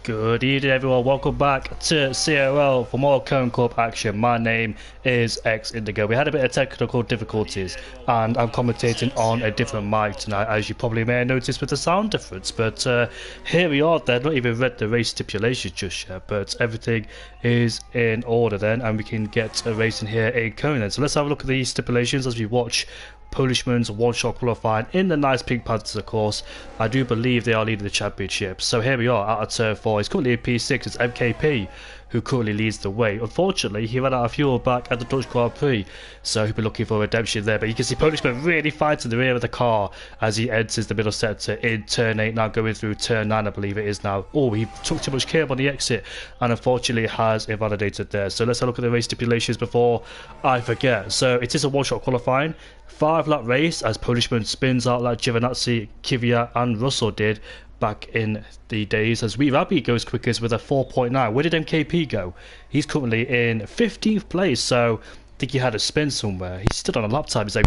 Good evening, everyone. Welcome back to CRL for more Current Corp action. My name is X Indigo. We had a bit of technical difficulties, and I'm commentating on a different mic tonight, as you probably may have noticed with the sound difference. But here we are. They've not even read the race stipulations just yet, but everything is in order then, and we can get a race in here in Conan. So let's have a look at these stipulations as we watch Polishman's one-shot qualifying in the nice Pink Panthers, of course. I do believe they are leading the championship. So here we are out of turn 4. It's currently in P6. It's MKP who currently leads the way. Unfortunately, he ran out of fuel back at the Dutch Grand Prix, so he'll be looking for redemption there. But you can see Polishman really fighting the rear of the car as he enters the middle sector in turn 8, now going through turn 9, I believe it is now. Oh, he took too much curb on the exit and unfortunately has invalidated there. So let's have a look at the race stipulations before I forget. So it is a one-shot qualifying. 5-lap race as Polishman spins out like Giovinazzi, Kvyat and Russell did back in the days, as Wee Rabbi goes quickest with a 4.9. Where did MKP go? He's currently in 15th place, so I think he had a spin somewhere. He's still on a lap time. He's like,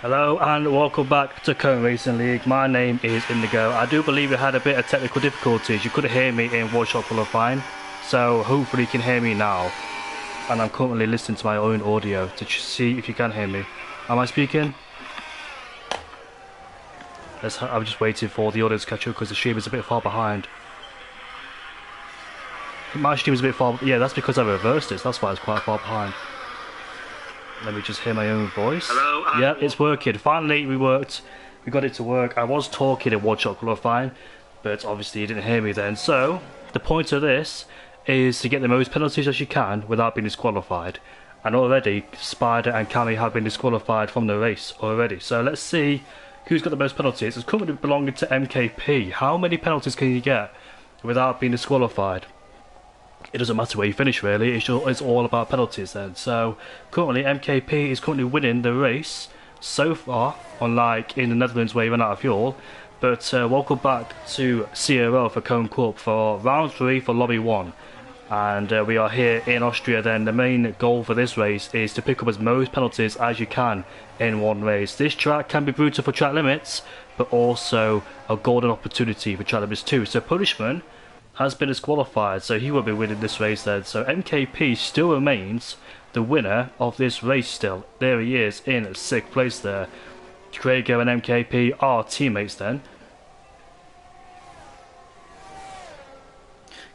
hello and welcome back to Current Racing League. My name is Indigo. I do believe we had a bit of technical difficulties. You couldn't hear me in one-shot qualifying, so hopefully you can hear me now. And I'm currently listening to my own audio to see if you can hear me. Am I speaking? I'm just waiting for the audience to catch up because the stream is a bit far behind. My stream is a bit far. Yeah, that's because I reversed it. So that's why it's quite far behind. Let me just hear my own voice. Hello. Yeah, it's working. Finally, we worked. We got it to work. I was talking in one-shot qualifying, but obviously you didn't hear me then. So the point of this is to get the most penalties as you can without being disqualified. And already, Spider and Cammy have been disqualified from the race already. So let's see who's got the most penalties. It's currently belonging to MKP. How many penalties can you get without being disqualified? It doesn't matter where you finish really, it's all about penalties then. So currently MKP is currently winning the race so far, unlike in the Netherlands where he ran out of fuel. But welcome back to CRL for Cone Cup for round 3 for lobby 1. And we are here in Austria then. The main goal for this race is to pick up as most penalties as you can in one race. This track can be brutal for track limits, but also a golden opportunity for track limits too. So Punishment has been disqualified, so he will be winning this race then. So MKP still remains the winner of this race still. There he is in 6th place there. Crago and MKP are teammates then.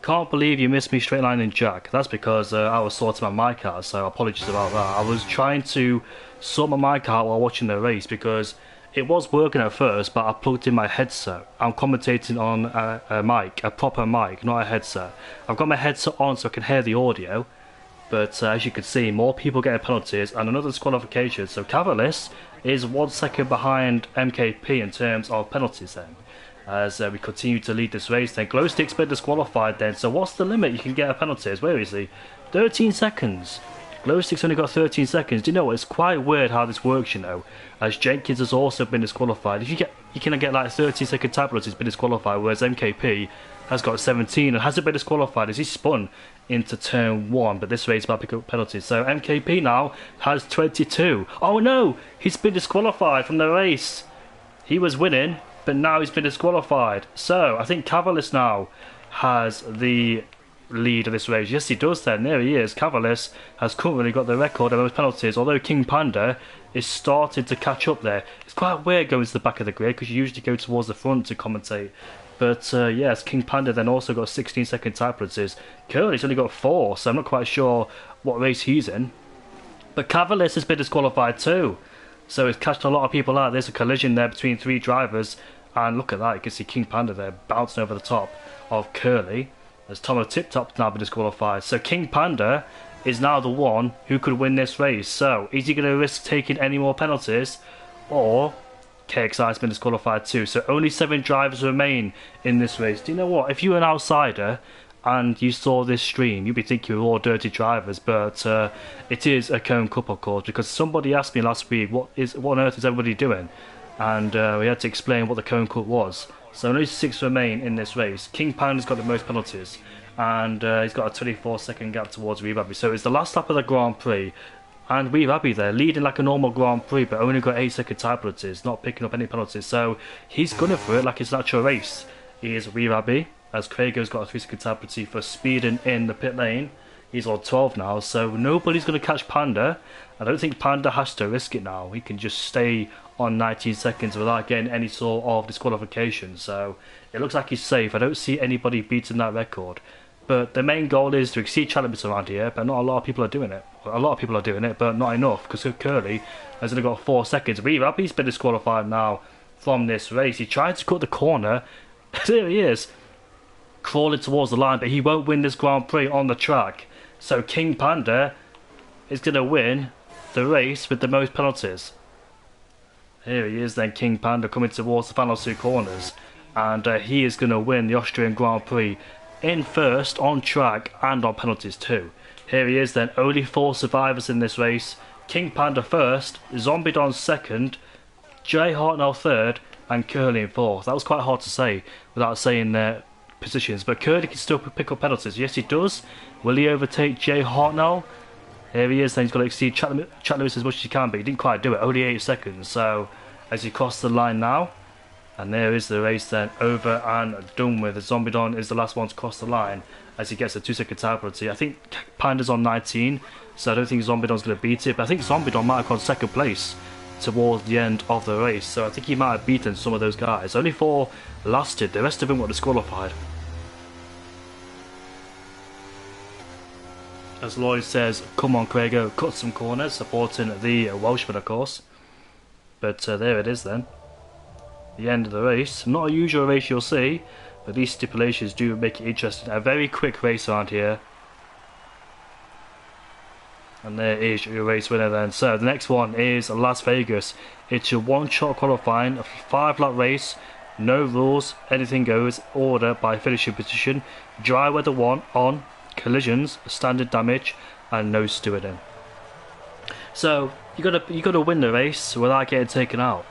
Can't believe you missed me straight lining Jack. That's because I was sorting my mic out, so apologies about that. I was trying to sort my mic out while watching the race because it was working at first, but I plugged in my headset. I'm commentating on a mic, a proper mic, not a headset. I've got my headset on so I can hear the audio, but as you can see, more people getting penalties and another disqualification. So Cavalis is 1 second behind MKP in terms of penalties then, as we continue to lead this race. Then Glowstick's been disqualified then, so what's the limit you can get a penalties? Where is he? 13 seconds. Glowstick's only got 13 seconds. Do you know what? It's quite weird how this works, you know, as Jenkins has also been disqualified. If you can get like 30-second time penalties, been disqualified, whereas MKP has got 17 and hasn't been disqualified as he spun into turn 1, but this race is about to pick up penalties. So MKP now has 22. Oh no, he's been disqualified from the race. He was winning, but now he's been disqualified. So I think Cavalis now has the lead of this race. Yes, he does then. There he is. Cavalis has currently got the record of most penalties, although King Panda is starting to catch up there. It's quite weird going to the back of the grid because you usually go towards the front to commentate. But yes, King Panda then also got 16-second time penalties. Curly's only got 4, so I'm not quite sure what race he's in. But Cavalis has been disqualified too, so it's catched a lot of people out. There's a collision there between 3 drivers, and look at that, you can see King Panda there bouncing over the top of Curly, as Tomo Tip Top's now been disqualified. So King Panda is now the one who could win this race. So is he going to risk taking any more penalties, or KXI has been disqualified too? So only 7 drivers remain in this race. Do you know what? If you were an outsider and you saw this stream, you'd be thinking we're all dirty drivers, but it is a Cone Cup, of course, because somebody asked me last week, what on earth is everybody doing? And we had to explain what the Cone Cup was. So only 6 remain in this race. King Panda's got the most penalties, and he's got a 24-second gap towards Weebaby. So it's the last lap of the Grand Prix, and Weebaby there, leading like a normal Grand Prix, but only got 8-second time penalties, not picking up any penalties. So he's gunning for it like it's an actual race. He is Weebaby, as Crago's got a 3-second time penalty for speeding in the pit lane. He's on 12 now, so nobody's going to catch Panda. I don't think Panda has to risk it now. He can just stay on 19 seconds without getting any sort of disqualification. So it looks like he's safe. I don't see anybody beating that record. But the main goal is to exceed track limits around here, but not a lot of people are doing it. A lot of people are doing it, but not enough, because Curly has only got 4 seconds. Weebaby's been disqualified now from this race. He tried to cut the corner. There he is, crawling towards the line, but he won't win this Grand Prix on the track. So King Panda is going to win the race with the most penalties. Here he is then, King Panda, coming towards the final 2 corners, and he is going to win the Austrian Grand Prix in first, on track and on penalties too. Here he is then, only 4 survivors in this race. King Panda first, Zombie Don second, Jay Hartnell third, and Curly in 4th. That was quite hard to say without saying their positions, but Curly can still pick up penalties. Yes, he does. Will he overtake Jay Hartnell? Here he is then, he's got to exceed track limits as much as he can, but he didn't quite do it, only 8 seconds. So as he crosses the line now, and there is the race then over and done with. Zombie Don is the last one to cross the line as he gets a 2-second time penalty. I think Panda's on 19, so I don't think Zombie Don's going to beat it, but I think Zombie Don might have gone 2nd place towards the end of the race, so I think he might have beaten some of those guys. Only 4 lasted, the rest of them got disqualified. As Lloyd says, come on Craigo, cut some corners, supporting the Welshman of course. But there it is then. The end of the race. Not a usual race you'll see, but these stipulations do make it interesting. A very quick race around here. And there is your race winner then. So the next one is Las Vegas. It's your one-shot qualifying, a 5-lap race, no rules, anything goes, order by finishing position, dry weather 1 on, collisions, standard damage, and no stewarding. So you gotta win the race without getting taken out.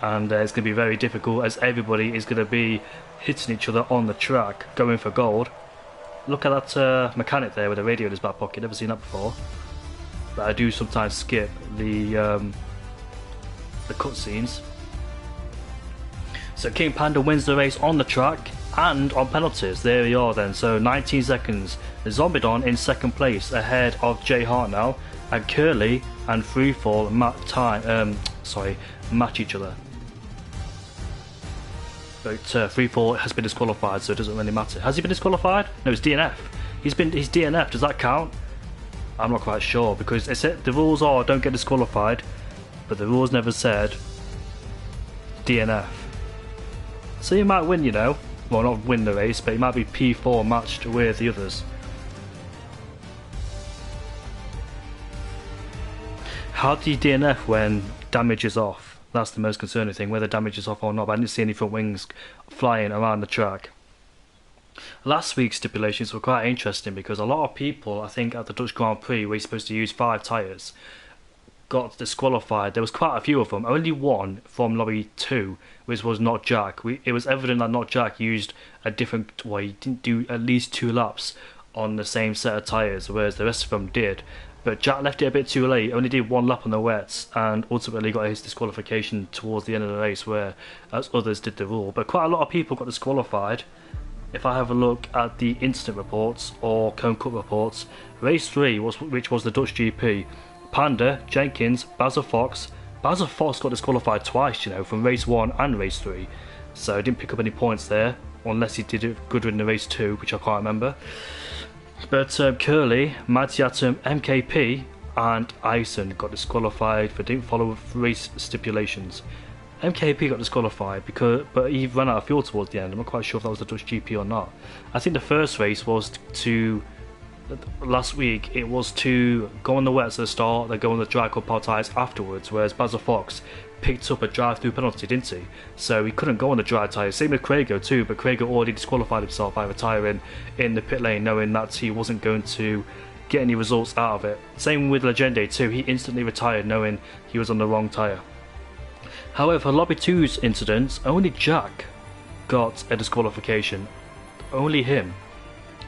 And it's going to be very difficult as everybody is going to be hitting each other on the track, going for gold. Look at that mechanic there with a radio in his back pocket, never seen that before. But I do sometimes skip the cutscenes. So King Panda wins the race on the track and on penalties. There we are then, so 19 seconds. Zombidon in second place ahead of Jay Hart now, and Curly and Freefall match each other. But Freefall has been disqualified, so it doesn't really matter. Has he been disqualified? No, it's DNF. He's DNF. Does that count? I'm not quite sure, because it said the rules are don't get disqualified, but the rules never said DNF. So you might win, you know. Well, not win the race, but he might be P4 matched with the others. How do you DNF when damage is off? That's the most concerning thing, whether damage is off or not. But I didn't see any front wings flying around the track. Last week's stipulations were quite interesting because a lot of people, I think at the Dutch Grand Prix where you're supposed to use 5 tyres, got disqualified. There was quite a few of them. Only one from lobby 2, which was Not Jack. It was evident that Not Jack used a different, well, he didn't do at least 2 laps on the same set of tyres, whereas the rest of them did. But Jack left it a bit too late, only did 1 lap on the wets, and ultimately got his disqualification towards the end of the race, where as others did the rule. But quite a lot of people got disqualified. If I have a look at the incident reports or Cone Cup reports, race 3, which was the Dutch GP, Panda, Jenkins, Basil Fox got disqualified twice, you know, from race 1 and race 3. So he didn't pick up any points there, unless he did it good in the race 2, which I can't remember. But Curly, Matiatum, MKP and Ison got disqualified for didn't follow race stipulations. MKP got disqualified but he ran out of fuel towards the end. I'm not quite sure if that was the Dutch GP or not. I think the first race was last week it was to go on the wets at the start, then go on the dry cup power tyres afterwards, whereas Basil Fox picked up a drive-through penalty, didn't he? So he couldn't go on the dry tyres. Same with Craigo too, but Craigo already disqualified himself by retiring in the pit lane, knowing that he wasn't going to get any results out of it. Same with Legende too, he instantly retired knowing he was on the wrong tyre. However, Lobby 2's incident, only Jack got a disqualification. Only him,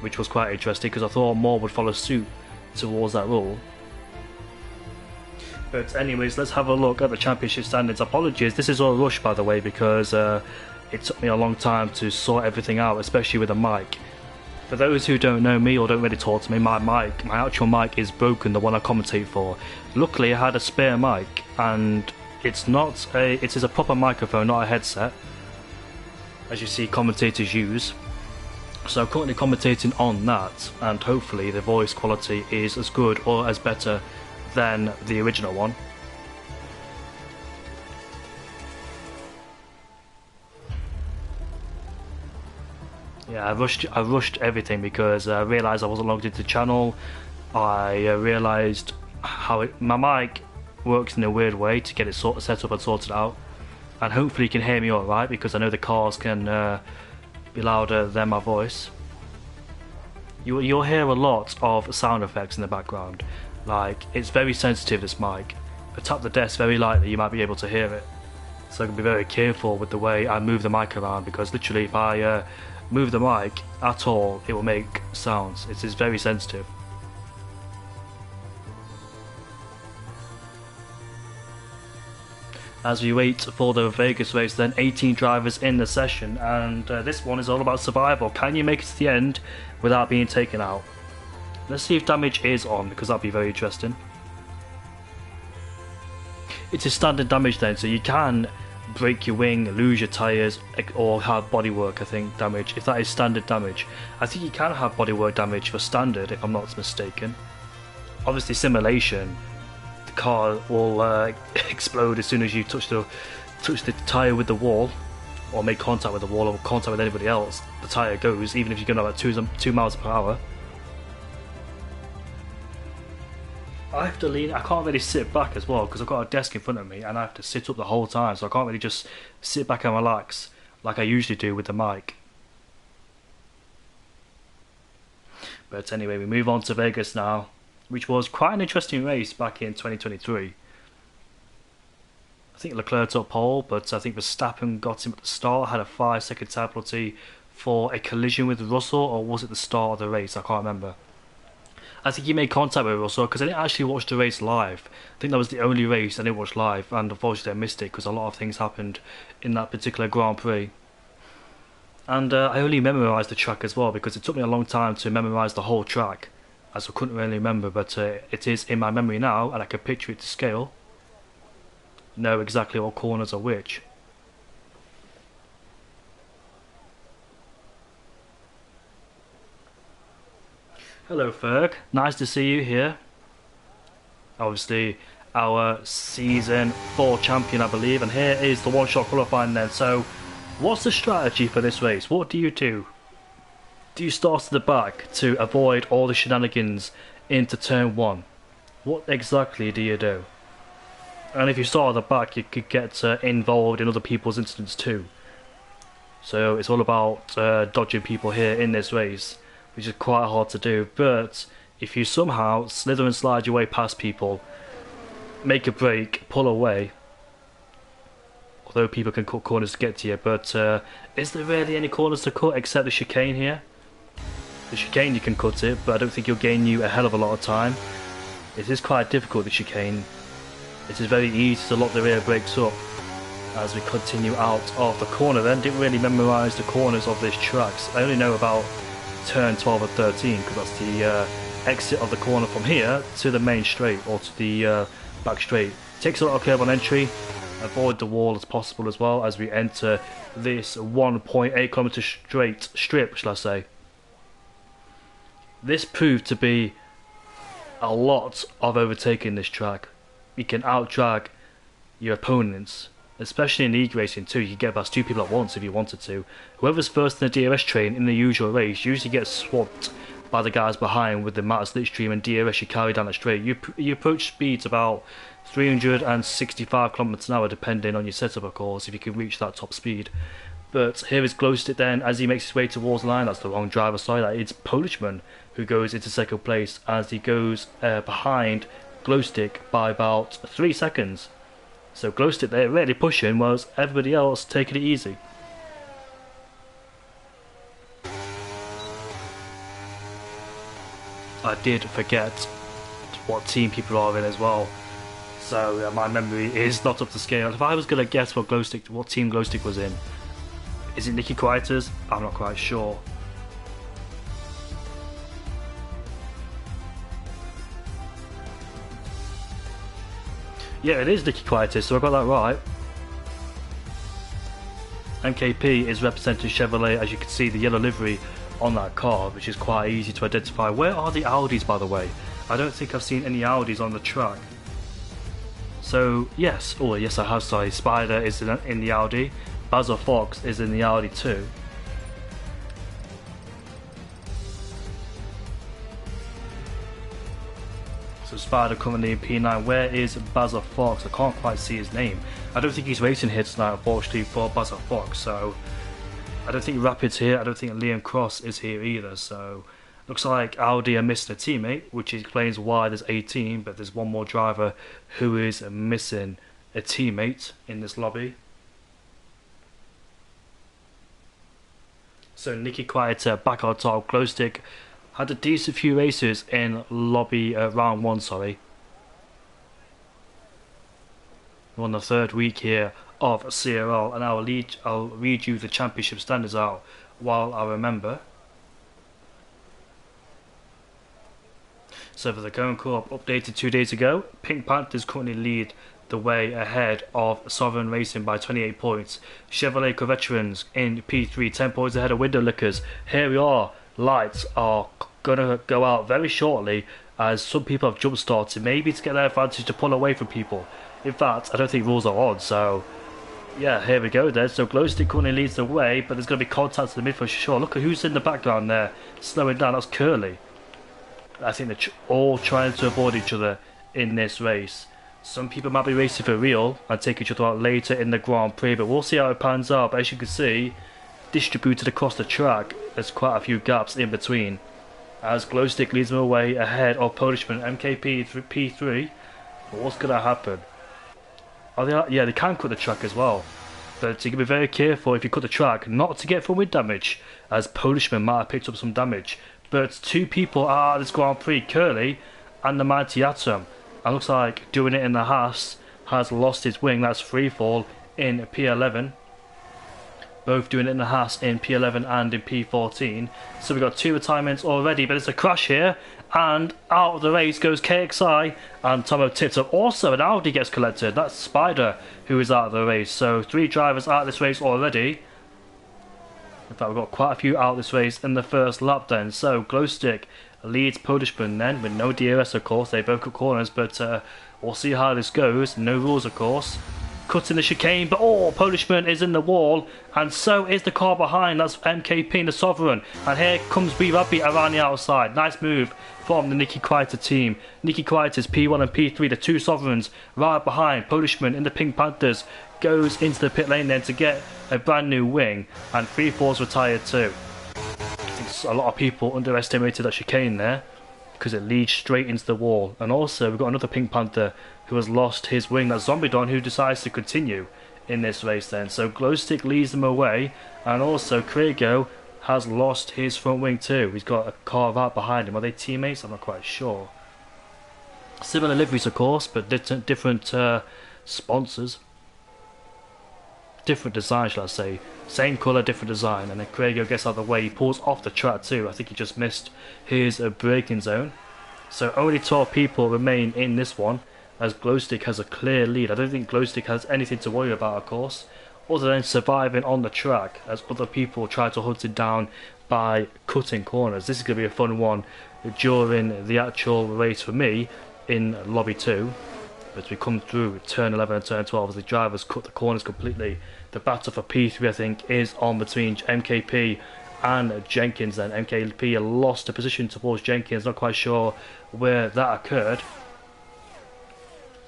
which was quite interesting because I thought more would follow suit towards that rule. But anyways, let's have a look at the championship standings. Apologies, this is all rushed by the way, because it took me a long time to sort everything out, especially with the mic. For those who don't know me or don't really talk to me, my actual mic is broken, the one I commentate for. Luckily I had a spare mic, and it is a proper microphone, not a headset, as you see commentators use. So I'm currently commentating on that, and hopefully the voice quality is as good or as better than the original one. Yeah, I rushed everything because I realised I wasn't logged into the channel. I realised how my mic works in a weird way to get it set up and sorted out, and hopefully you can hear me alright, because I know the cars can be louder than my voice. You'll hear a lot of sound effects in the background. Like, it's very sensitive, this mic. If I tap the desk very lightly, you might be able to hear it. So I can be very careful with the way I move the mic around, because literally if I move the mic at all, it will make sounds. It is very sensitive. As we wait for the Vegas race, then 18 drivers in the session, and this one is all about survival. Can you make it to the end without being taken out? Let's see if damage is on, because that'll be very interesting. It's a standard damage then, so you can break your wing, lose your tyres, or have bodywork, I think, damage. If that is standard damage, I think you can have bodywork damage for standard, if I'm not mistaken. Obviously, simulation, the car will explode as soon as you touch the tyre with the wall, or make contact with the wall, or contact with anybody else. The tyre goes, even if you're going about 2 miles per hour. I have to lean, I can't really sit back as well because I've got a desk in front of me and I have to sit up the whole time, so I can't really just sit back and relax like I usually do with the mic. But anyway, we move on to Vegas now, which was quite an interesting race back in 2023. I think Leclerc took pole, but I think Verstappen got him at the start, had a 5-second time penalty for a collision with Russell, or was it the start of the race? I can't remember. I think he made contact with Russell because I didn't actually watch the race live. I think that was the only race I didn't watch live, and unfortunately I missed it because a lot of things happened in that particular Grand Prix. And I only memorised the track as well because it took me a long time to memorise the whole track, as I couldn't really remember, but it is in my memory now and I can picture it to scale. Know exactly what corners are which. Hello Ferg, nice to see you here. Obviously our season 4 champion, I believe, and here is the one-shot qualifying then. So what's the strategy for this race? What do you do? Do you start at the back to avoid all the shenanigans into turn 1? What exactly do you do? And if you start at the back, you could get involved in other people's incidents too. So it's all about dodging people here in this race, which is quite hard to do. But if you somehow slither and slide your way past people, make a break, pull away, although people can cut corners to get to you, but is there really any corners to cut except the chicane here? The chicane you can cut it, but I don't think it'll gain you a hell of a lot of time. It is quite difficult, the chicane. It is very easy to lock the rear brakes up as we continue out of the corner then. Didn't really memorise the corners of this track. I only know about turn 12 or 13 because that's the exit of the corner from here to the main straight, or to the back straight. Takes a lot of curve on entry, avoid the wall as possible as well as we enter this 1.8 kilometer strip, shall I say. This proved to be a lot of overtaking this track. You can out-drag your opponents, especially in league racing too. You can get past 2 people at once if you wanted to. Whoever's first in the DRS train in the usual race usually gets swamped by the guys behind with the amount of slipstream and DRS you carry down the straight. You approach speeds about 365 kilometers an hour depending on your setup, of course, if you can reach that top speed. But here is Glowstick then as he makes his way towards the line. That's the wrong driver, sorry, that it's Polishman who goes into second place as he goes behind Glowstick by about 3 seconds. So Glowstick there really pushing, whilst everybody else taking it easy. I did forget what team people are in as well, so my memory is not up to scale. If I was going to guess what team Glowstick was in, is it Nicky Quieter's? I'm not quite sure. Yeah, it is Nicky Quieter, so I got that right. MKP is representing Chevrolet, as you can see the yellow livery on that car, which is quite easy to identify. Where are the Audis, by the way? I don't think I've seen any Audis on the track. So yes, oh yes I have, sorry. Spider is in the Audi, Basil Fox is in the Audi too. So Spider currently in P9. Where is Basil Fox? I can't quite see his name. I don't think he's racing here tonight, unfortunately, for Basil Fox. So I don't think Rapid's here. I don't think Liam Cross is here either. So looks like Audi are missing a teammate, which explains why there's 18. But there's one more driver who is missing a teammate in this lobby. So Nicky Quieter back on top. Glowstick had a decent few races in lobby round 1, sorry. We're on the 3rd week here of CRL, and I'll read you the championship standards out while I remember. So for the Current Corp updated 2 days ago, Pink Panthers currently lead the way ahead of Sovereign Racing by 28 points. Chevrolet Veterans in P3, 10 points ahead of Window Lickers. Here we are. Lights are going to go out very shortly as some people have jump started, maybe to get their advantage to pull away from people. In fact, I don't think rules are on, so yeah, here we go then. So Glowstick currently leads the way, but there's going to be contact in the mid for sure. Look at who's in the background there, slowing down. That's Curly. I think they're all trying to avoid each other in this race. Some people might be racing for real and take each other out later in the Grand Prix, but we'll see how it pans out. But as you can see, distributed across the track, there's quite a few gaps in between. As Glowstick leads them away ahead of Polishman, MKP P3. But what's going to happen? Are they? Yeah, they can cut the track as well. But you can be very careful if you cut the track not to get full wind damage, as Polishman might have picked up some damage. But two people are at this Grand Prix, Curly and the Mighty Atom. And looks like doing it in the Haas has lost his wing. That's free fall in P11. Both doing it in the Haas in P11 and in P14. So we've got two retirements already, but it's a crash here. And out of the race goes KXI and Tomo tips up. Also an Audi gets collected. That's Spider who is out of the race. So 3 drivers out of this race already. In fact, we've got quite a few out of this race in the first lap then. So Glowstick leads Polishman then with no DRS of course. They both cut corners, but we'll see how this goes. No rules of course. Cutting the chicane, but Polishman is in the wall, and so is the car behind. That's MKP and the Sovereign, and here comes B Rabbi around the outside. Nice move from the Nicky Quieter team. Nicky Quieter's P1 and P3, the 2 Sovereigns right behind. Polishman in the Pink Panthers goes into the pit lane then to get a brand new wing, and 3-4's retired too. I think a lot of people underestimated that chicane there because it leads straight into the wall. And also we've got another Pink Panther who has lost his wing. That's Zombidon, who decides to continue in this race then. So Glowstick leads them away, and also Craigo has lost his front wing too. He's got a car right behind him. Are they teammates? I'm not quite sure. Similar liveries of course, but different sponsors. Different design, shall I say. Same colour, different design. And then Craigo gets out of the way. He pulls off the track too. I think he just missed his braking zone. So only 12 people remain in this one, as Glowstick has a clear lead. I don't think Glowstick has anything to worry about, of course, other than surviving on the track, as other people try to hunt it down by cutting corners. This is going to be a fun one during the actual race for me in Lobby 2. But we come through turn 11 and turn 12 as the drivers cut the corners completely. The battle for P3, I think, is on between MKP and Jenkins. Then MKP lost a position towards Jenkins. Not quite sure where that occurred,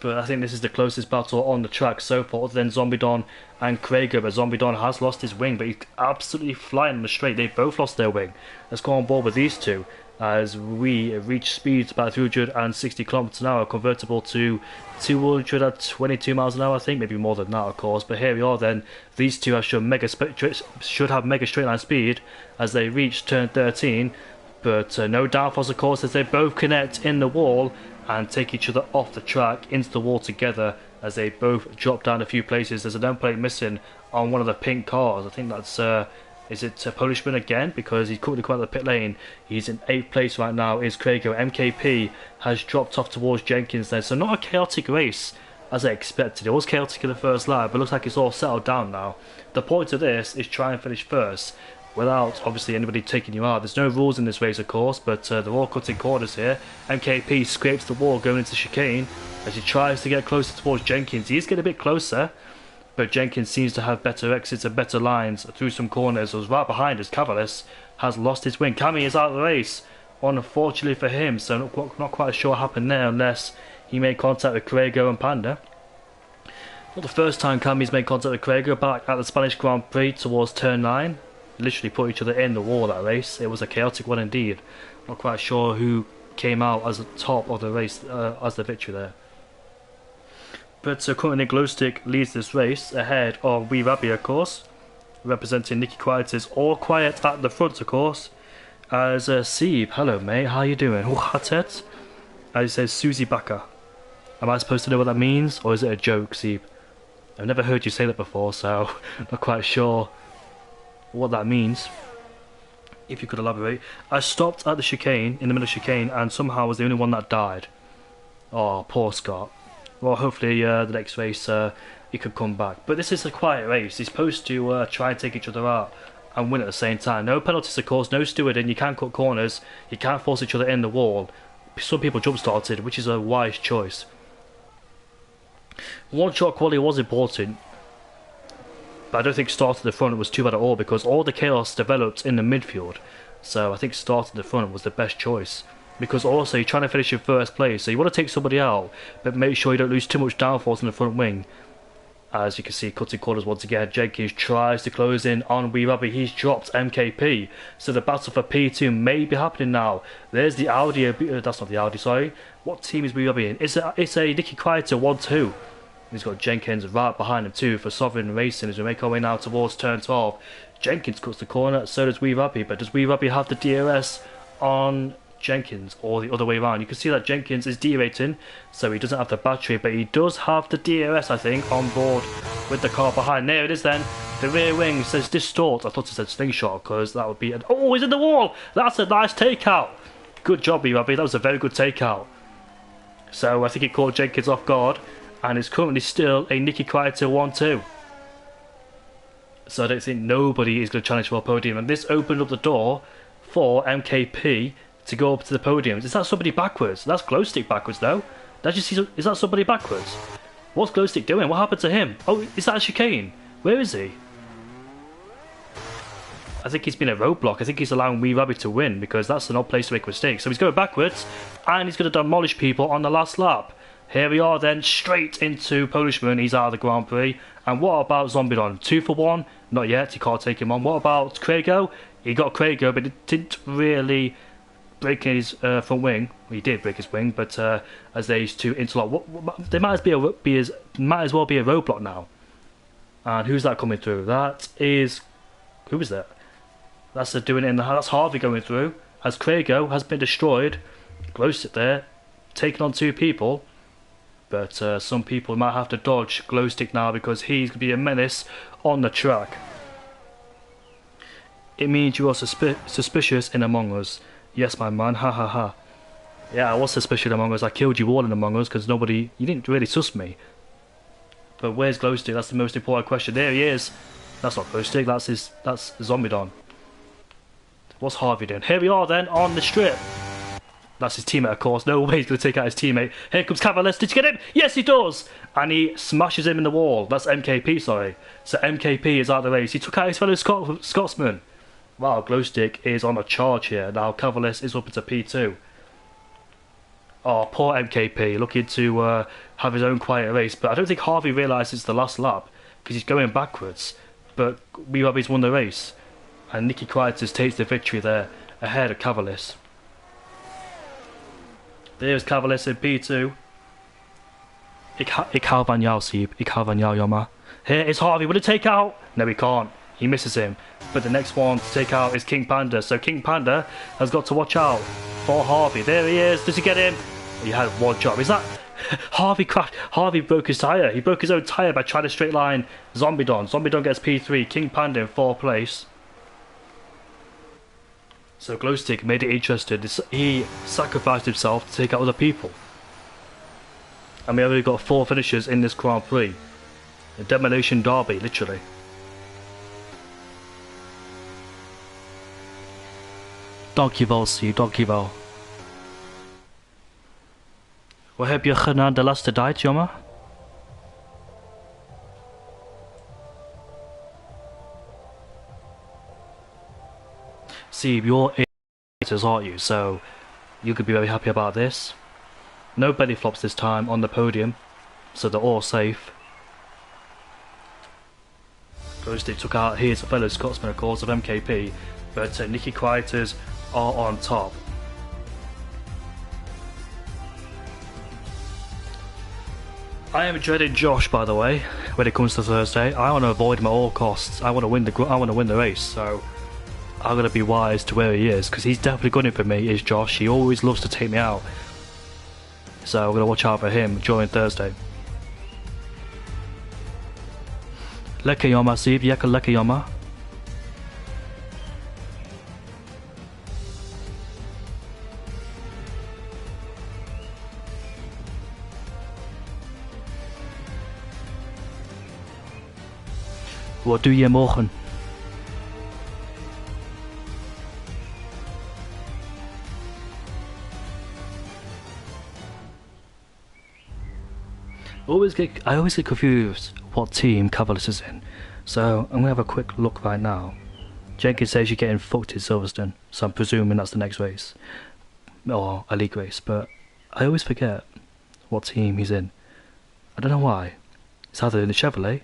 but I think this is the closest battle on the track so far, other than Zombidon and Craigo. But Zombidon has lost his wing, but he's absolutely flying on the straight. They've both lost their wing. Let's go on board with these two as we reach speeds about 360 kilometers an hour, convertible to 222 miles an hour, I think, maybe more than that of course. But here we are then. These two should have mega straight line speed as they reach turn 13, but no downforce of course, as they both connect in the wall and take each other off the track into the wall together, as they both drop down a few places. There's a number plate missing on one of the pink cars. I think that's is it Polishman again, because he's currently come out of the pit lane. He's in 8th place right now, is Craigo. MKP has dropped off towards Jenkins there, so not a chaotic race as I expected. It was chaotic in the first lap, but looks like it's all settled down now. The point of this is try and finish first without obviously anybody taking you out. There's no rules in this race of course, but they're all cutting corners here. MKP scrapes the wall going into chicane as he tries to get closer towards Jenkins. He's getting a bit closer, but Jenkins seems to have better exits and better lines through some corners. It was right behind us. Cavalis has lost his wing. Cammy is out of the race, unfortunately for him, so not quite sure what happened there, unless he made contact with Craigo and Panda. Not the first time Cammy's made contact with Craigo, back at the Spanish Grand Prix towards turn 9. Literally put each other in the wall that race. It was a chaotic one indeed. Not quite sure who came out as the top of the race as the victory there. But currently Glowstick leads this race ahead of Wee Rabbi of course, representing Nicky Quiet is all quiet at the front of course, as Sieb, hello mate, how you doing? Huatet, as he says Susie Bakker. Am I supposed to know what that means, or is it a joke, Sieb? I've never heard you say that before, so not quite sure what that means. If you could elaborate. I stopped at the chicane, in the middle of chicane, and somehow was the only one that died. Oh, poor Scott. Well, hopefully the next race he could come back. But this is a quiet race. He's supposed to try and take each other out and win at the same time. No penalties, of course, no stewarding. You can't cut corners. You can't force each other in the wall. Some people jump started, which is a wise choice. One shot quality was important, but I don't think start at the front was too bad at all because all the chaos developed in the midfield. So I think start at the front was the best choice. Because also you're trying to finish in first place, so you want to take somebody out, but make sure you don't lose too much downforce in the front wing. As you can see, cutting corners once again. Jenkins tries to close in on Wee Robbie. He's dropped MKP, so the battle for P2 may be happening now. There's the Audi. That's not the Audi. Sorry. What team is Wee Robbie in? It's a Nicky Quieter 1-2. He's got Jenkins right behind him too for Sovereign Racing as we make our way now towards turn 12. Jenkins cuts the corner, so does Wee Robbie, but does Wee Robbie have the DRS on Jenkins or the other way around? You can see that Jenkins is derating, so he doesn't have the battery, but he does have the DRS, I think, on board with the car behind. There it is then. The rear wing says distort. I thought it said slingshot because that would be an... Oh, he's in the wall! That's a nice takeout. Good job, Wee Robbie. That was a very good takeout. So I think it caught Jenkins off guard, and it's currently still a Nicky Quieter 1-2. So I don't think nobody is going to challenge for a podium, and this opened up the door for MKP to go up to the podium. Is that somebody backwards? That's Glowstick backwards though. Is that somebody backwards? What's Glowstick doing? What happened to him? Oh, is that a chicane? Where is he? I think he's been a roadblock. I think he's allowing Wee Rabbit to win because that's an odd place to make mistakes. So he's going backwards and he's going to demolish people on the last lap. Here we are then, straight into Polishman. He's out of the Grand Prix. And what about Zombidon? 2 for 1? Not yet, you can't take him on. What about Craigo? He got Craigo, but it didn't really break his front wing. Well, he did break his wing, but as they used to interlock, they might as well be a roadblock now. And who's that coming through? That is... Who is that? That's doing it in the... That's Harvey going through. As Craigo has been destroyed. Glowstick there, taking on 2 people. But some people might have to dodge Glowstick now because he's going to be a menace on the track. It means you are suspicious in Among Us. Yes, my man, ha ha ha. Yeah, I was suspicious in Among Us. I killed you all in Among Us because you didn't really sus me. But where's Glowstick? That's the most important question. There he is. That's not Glowstick, that's Zombidon. What's Harvey doing? Here we are then, on the strip. That's his teammate, of course. No way he's going to take out his teammate. Here comes Cavalis. Did you get him? Yes, he does. And he smashes him in the wall. That's MKP, sorry. So MKP is out of the race. He took out his fellow Scotsman. Wow, Glowstick is on a charge here. Now Cavalis is up into P2. Oh, poor MKP. Looking to have his own quiet race. But I don't think Harvey realises it's the last lap because he's going backwards. But Wee Robbie's won the race. And Nicky Quietus takes the victory there ahead of Cavalis. There's Cavalis in P2. Ik hou van jou, Sieb. Ik hou van jou, Yoma. Here is Harvey. Will he take out? No, he can't. He misses him. But the next one to take out is King Panda. So King Panda has got to watch out for Harvey. There he is. Does he get him? He had one job. Is that... Harvey crashed. Harvey broke his tyre. He broke his own tyre by trying to straight line Zombidon. Zombidon gets P3. King Panda in 4th place. So Glowstick made it interesting. He sacrificed himself to take out other people. And we already got 4 finishers in this Grand Prix. A demolition derby, literally. Dankjewel, Steve. Dankjewel. Wat heb je gedaan de laatste tijd, jongen? See, you're haters, aren't you? So you could be very happy about this. No belly flops this time on the podium, so they're all safe. Glowstick took out his fellow Scotsman, of course, of MKP, but Nicky Quietus are on top. I am dreading Josh, by the way, when it comes to Thursday. I want to avoid him at all costs. I want to win the race, so I'm gonna be wise to where he is, because he's definitely gunning for me. Is Josh? He always loves to take me out, so I'm gonna watch out for him during Thursday. Lekker jammer, Steve. Lekker jammer. Wat doe je morgen? I always get confused what team Cavalis is in, so I'm gonna have a quick look right now. Jenkins says you're getting fucked in Silverstone, so I'm presuming that's the next race, or a league race, but I always forget what team he's in. I don't know why. It's either in the Chevrolet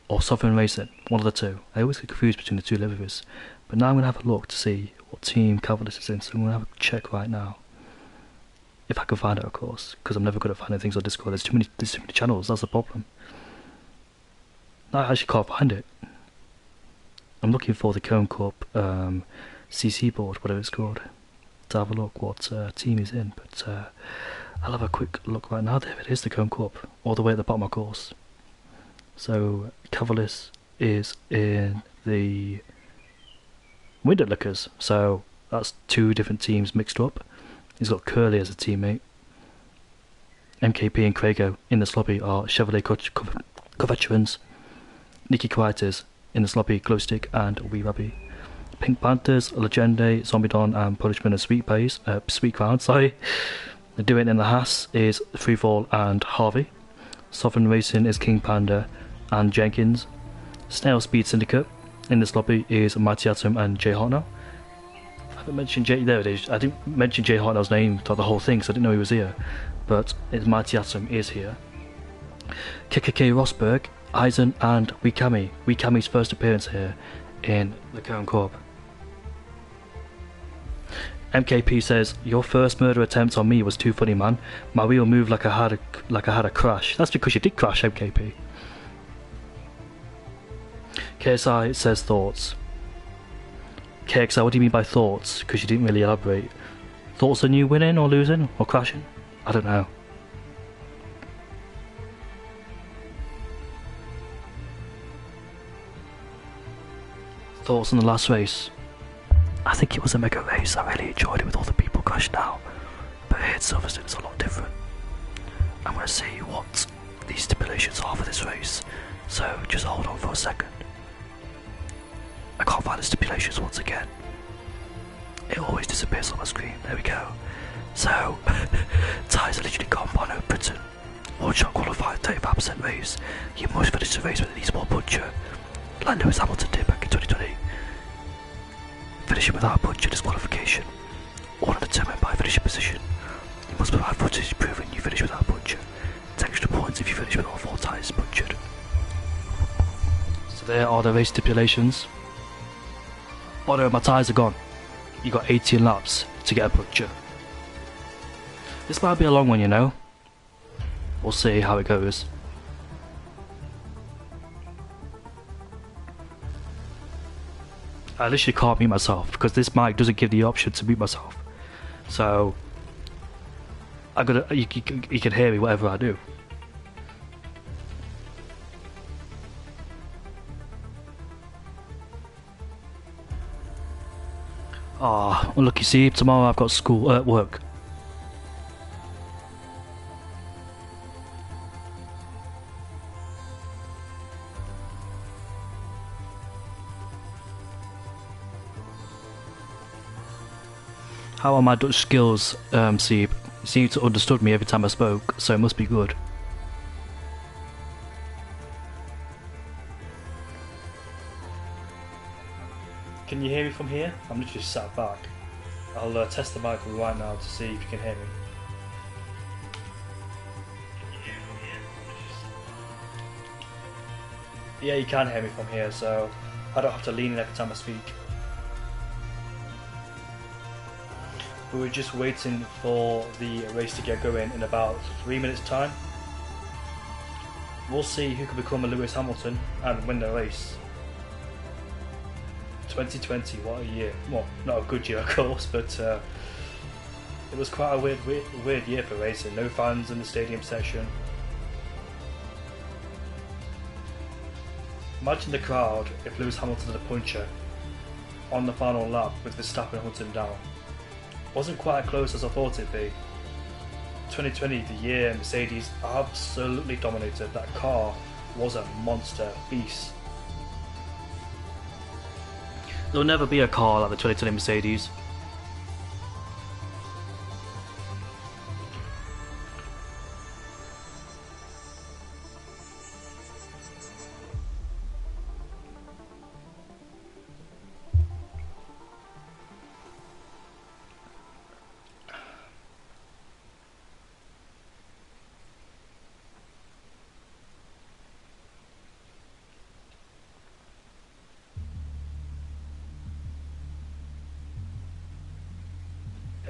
or Southern Racing, one of the two. I always get confused between the two liveries, but now I'm gonna have a look to see what team Cavalis is in, so I'm gonna have a check right now. If I can find it, of course, because I'm never good at finding things on Discord. There's too many channels, that's the problem. I actually can't find it. I'm looking for the Cone Corp CC board, whatever it's called, to have a look what team he's in, but I'll have a quick look right now. There it is, the Cone Corp, all the way at the bottom of course. So, Cavalis is in the Window Lickers, so that's two different teams mixed up. He's got Curly as a teammate. MKP and Craigo in the Sloppy are Chevrolet co-veterans. Nikki Quietes in the Sloppy, Glowstick and Wee Rabby. Pink Panthers, Legende, Zombidon and Punishment and Sweet Crown, sorry. The doing in the Haas is Freefall and Harvey. Sovereign Racing is King Panda and Jenkins. Snail Speed Syndicate in the Sloppy is Mighty Atom and Jay Hartnell. I mentioned there it is. I didn't mention Jay Hartnell's name throughout the whole thing, so I didn't know he was here. But it's Mighty Atom is here. KKK Rosberg, Eisen and Wikami. Wikami's first appearance here in the Cone Corp. MKP says, your first murder attempt on me was too funny, man. My wheel moved like I had a crash. That's because you did crash, MKP. KSI says thoughts. KXI, what do you mean by thoughts? Because you didn't really elaborate. Thoughts on you winning or losing or crashing? I don't know. Thoughts on the last race? I think it was a mega race. I really enjoyed it with all the people crashed out. But here at Silverstone it's a lot different. I'm going to see what these stipulations are for this race. So just hold on for a second. I can't find the stipulations once again. It always disappears on my screen. There we go. So, tyres are literally gone by no Britain. One shot qualified 35% race. You must finish the race with at least one puncher, like Lewis Hamilton did back in 2020. Finishing without a puncher disqualification, or undetermined by finishing position. You must provide footage proving you finish without a puncher. It's extra points if you finish with all 4 tyres punctured. So there are the race stipulations. Oh no, my tyres are gone. You got 18 laps to get a puncture. This might be a long one, you know. We'll see how it goes. I literally can't mute myself because this mic doesn't give the option to mute myself. So you can hear me whatever I do. Ah, unlucky. See, tomorrow I've got school work. How are my Dutch skills, Sieb? You seem to understood me every time I spoke, so it must be good. Can you hear me from here? I'm literally sat back. I'll test the mic right now to see if you can hear me. Yeah, you can hear me from here, so I don't have to lean in every time I speak. But we're just waiting for the race to get going in about 3 minutes time. We'll see who can become a Lewis Hamilton and win the race. 2020, what a year. Well, not a good year of course, but it was quite a weird year for racing. No fans in the stadium section. Imagine the crowd if Lewis Hamilton had a puncher on the final lap with Verstappen hunting down. Wasn't quite as close as I thought it'd be. 2020, the year Mercedes absolutely dominated. That car was a monster beast. There'll never be a car like the 2020 Mercedes.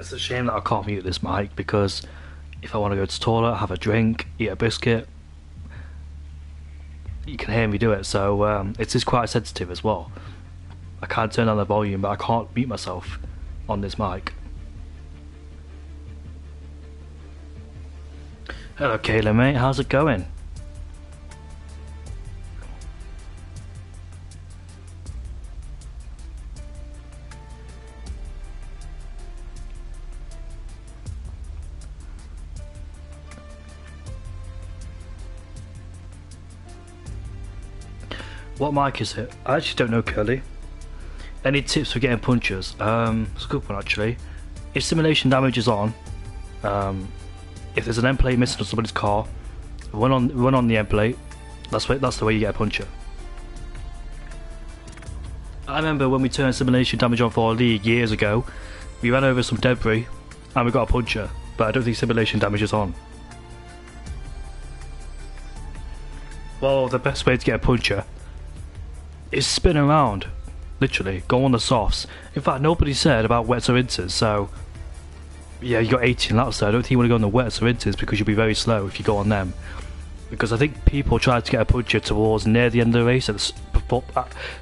It's a shame that I can't mute this mic, because if I want to go to the toilet, have a drink, eat a biscuit, you can hear me do it. So it is quite sensitive as well. I can't turn down the volume, but I can't mute myself on this mic. Hello Kayla mate, how's it going? What mic is it? I actually don't know, Curly. Any tips for getting punches? It's a good one actually. If simulation damage is on, if there's an end plate missing on somebody's car, run on the end plate. That's the way you get a puncher. I remember when we turned simulation damage on for our league years ago, we ran over some debris and we got a puncher, but I don't think simulation damage is on. Well, the best way to get a puncher is spin around, literally, go on the softs. In fact, nobody said about wets or inters, so yeah, you got 18 laps there. I don't think you want to go on the wets or inters because you'll be very slow if you go on them. Because I think people try to get a puncher towards near the end of the race,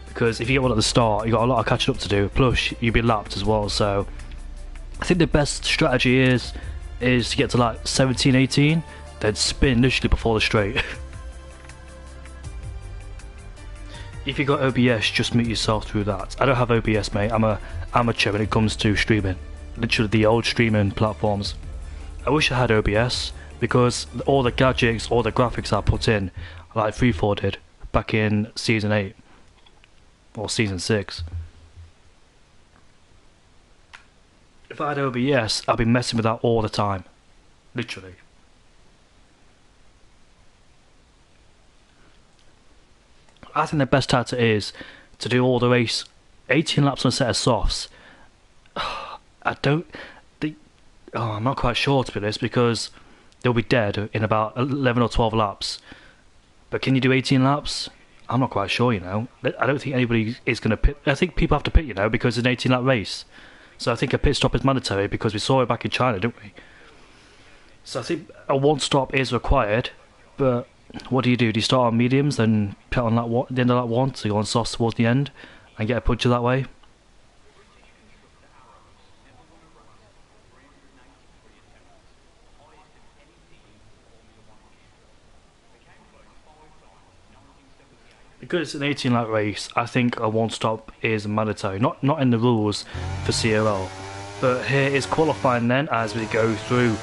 because if you get one at the start, you got a lot of catching up to do, plus you'll be lapped as well. So I think the best strategy is to get to like 17, 18, then spin literally before the straight. If you got OBS, just mute yourself through that. I don't have OBS, mate. I'm a amateur when it comes to streaming. Literally the old streaming platforms. I wish I had OBS, because all the gadgets, all the graphics I put in, like Freefall did back in season 8 or season 6. If I had OBS, I'd be messing with that all the time, literally. I think the best tactic is to do all the race 18 laps on a set of softs. I'm not quite sure, to be honest, because they'll be dead in about 11 or 12 laps. But can you do 18 laps? I'm not quite sure, you know. I don't think anybody is going to pit. I think people have to pit, you know, because it's an 18 lap race. So I think a pit stop is mandatory, because we saw it back in China, didn't we? So I think a one stop is required, but what do? Do you start on mediums, then pit on the end of lap 1, so you go on softs towards the end and get a puncher that way? Because it's an 18 lap race, I think a one stop is mandatory. Not in the rules for CRL, but here is qualifying then as we go through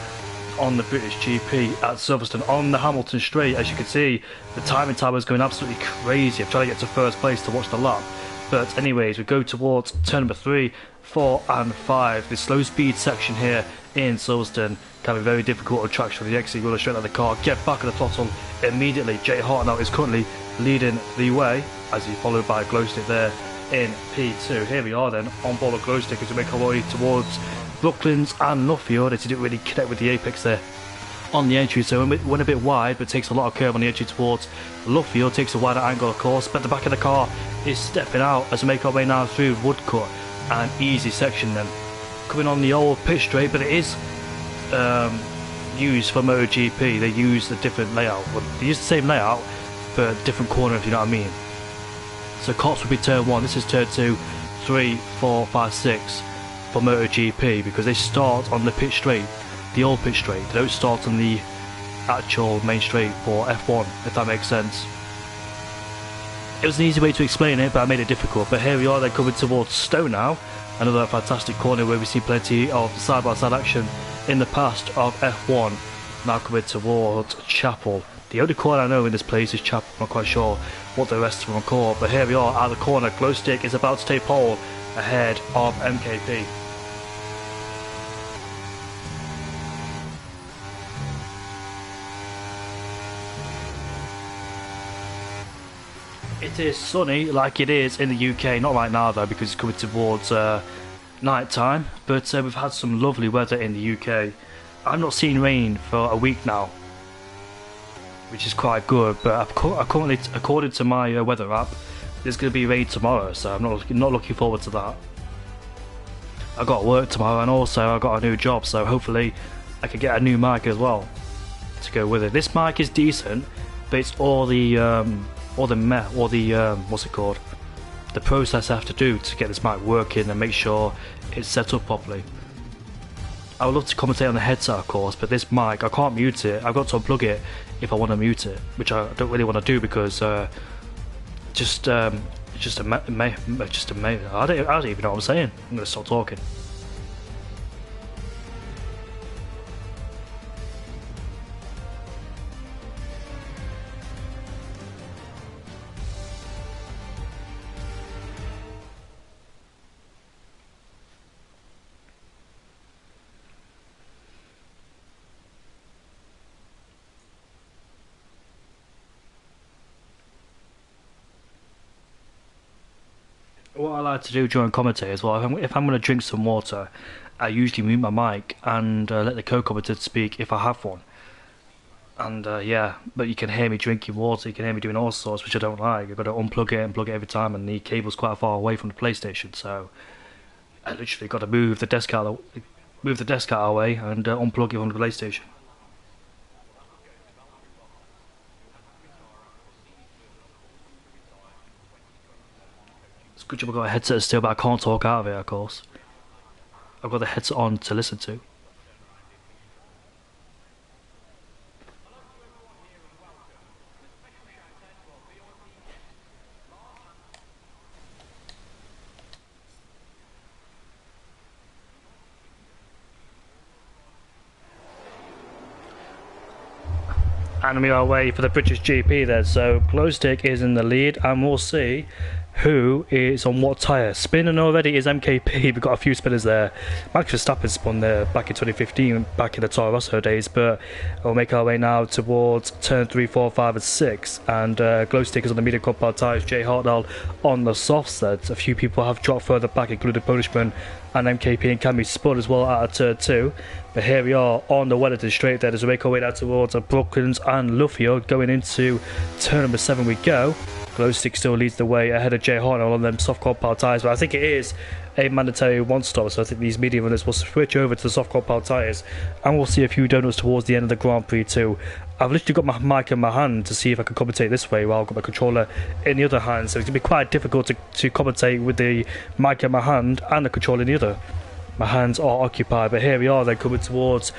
on the British GP at Silverstone on the Hamilton straight. As you can see, the timing timer is going absolutely crazy. I'm trying to get to first place to watch the lap. But anyways, we go towards turn number 3, 4 and 5. The slow speed section here in Silverstone can be very difficult on tracks for the exit. You want to straight out the car, get back on the throttle immediately. Jay Hart now is currently leading the way, as he followed by Glowstick there in P2. Here we are then on board of Glowstick as we make our way towards Brooklands and Luffield, as he didn't really connect with the apex there on the entry, so it went a bit wide, but takes a lot of curve on the entry towards Luffield, takes a wider angle of course, but the back of the car is stepping out as we make our way now through Woodcut, an easy section then. Coming on the old pit straight, but it is used for MotoGP. They use a different layout, well, they use the same layout but different corner, if you know what I mean. So Cops will be turn 1, this is turn 2, 3, 4, 5, 6 for MotoGP, because they start on the pit straight, the old pit straight. They don't start on the actual main straight for F1, if that makes sense. It was an easy way to explain it, but I made it difficult. But here we are, they're coming towards Stowe now, another fantastic corner where we've seen plenty of side-by-side action in the past of F1. Now coming towards Chapel, The only corner I know in this place is Chapel. I'm not quite sure what the rest of them are called, but here we are at the corner. Glowstick is about to take pole ahead of MKP. It is sunny like it is in the UK, not right now though because it's coming towards night time, but we've had some lovely weather in the UK. I've not seen rain for a week now, which is quite good, but currently, according to my weather app, there's going to be rain tomorrow, so I'm not looking forward to that. I got work tomorrow and also I got a new job, so hopefully I can get a new mic as well to go with it. This mic is decent, but it's all the what's it called? The process I have to do to get this mic working and make sure it's set up properly. I would love to commentate on the headset, of course, but this mic, I can't mute it. I've got to unplug it if I want to mute it, which I don't really want to do because I don't even know what I'm saying. I'm going to stop talking. What I like to do during commentate as well, if I'm going to drink some water, I usually mute my mic and let the co-commentator speak if I have one. And yeah, but you can hear me drinking water, you can hear me doing all sorts, which I don't like. I've got to unplug it and plug it every time, and the cable's quite far away from the PlayStation, so I literally got to move the desk out of the way and unplug it from the PlayStation. Good job I've got a headset still, but I can't talk out of it, of course. I've got the headset on to listen to. And we are away for the British GP then, so Glowstick is in the lead, and we'll see who is on what tyre. Spinning already is MKP. We've got a few spinners there. Max Verstappen spun there back in 2015, back in the Toro Rosso days, but we'll make our way now towards turn 3, 4, 5 and 6, and Glowstick is on the medium compound tyres, Jay Hartnell on the soft sets. A few people have dropped further back, including Punishment and MKP and Cammy spun as well out of turn 2. But here we are on the Wellington straight there as we make our way down towards Brooklands and Luffield. Going into turn number 7 we go. Glowstick still leads the way ahead of Jay Hartnell on them soft compound tyres, but I think it is a mandatory one stop, so I think these medium runners will switch over to the soft compound tyres, and we'll see a few donuts towards the end of the Grand Prix too. I've literally got my mic in my hand to see if I can commentate this way while I've got my controller in the other hand, so it's going to be quite difficult to commentate with the mic in my hand and the controller in the other. My hands are occupied, but here we are then coming towards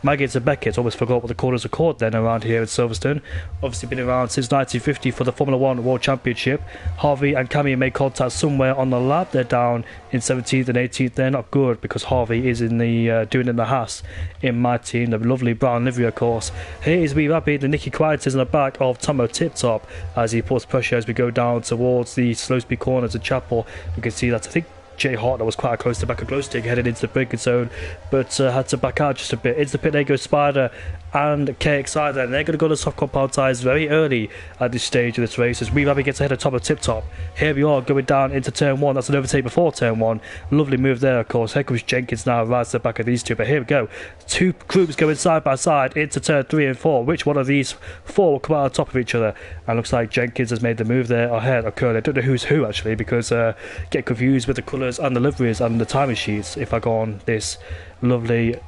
Maggots and Beckett's. Almost forgot what the corners are called then around here in Silverstone. Obviously been around since 1950 for the Formula 1 World Championship. Harvey and Cammy made contact somewhere on the lap. They're down in 17th and 18th. They're not good because Harvey is in the doing in the Haas in my team. The lovely brown livery, of course. Here is Wee Rabbit. The Nicky Quiet is in the back of Tomo Tip Top as he puts pressure as we go down towards the slow speed corners of Chapel. We can see that I think Jay Hartnell was quite close to back of Glowstick heading into the braking zone, but had to back out just a bit. Into the pit they go Spider and KXI then. They're going to go to soft compound tyres very early at this stage of this race as Wee Rabbit gets ahead of top of Tip Top. Here we are going down into turn 1. That's an overtake before turn 1. Lovely move there, of course. Here comes Jenkins now right to the back of these two, but here we go. Two groups going side by side into turn 3 and 4. Which one of these four will come out on top of each other? And looks like Jenkins has made the move there ahead of Curly. I don't know who's who actually because get confused with the colours and the liveries and the timing sheets if I go on this lovely.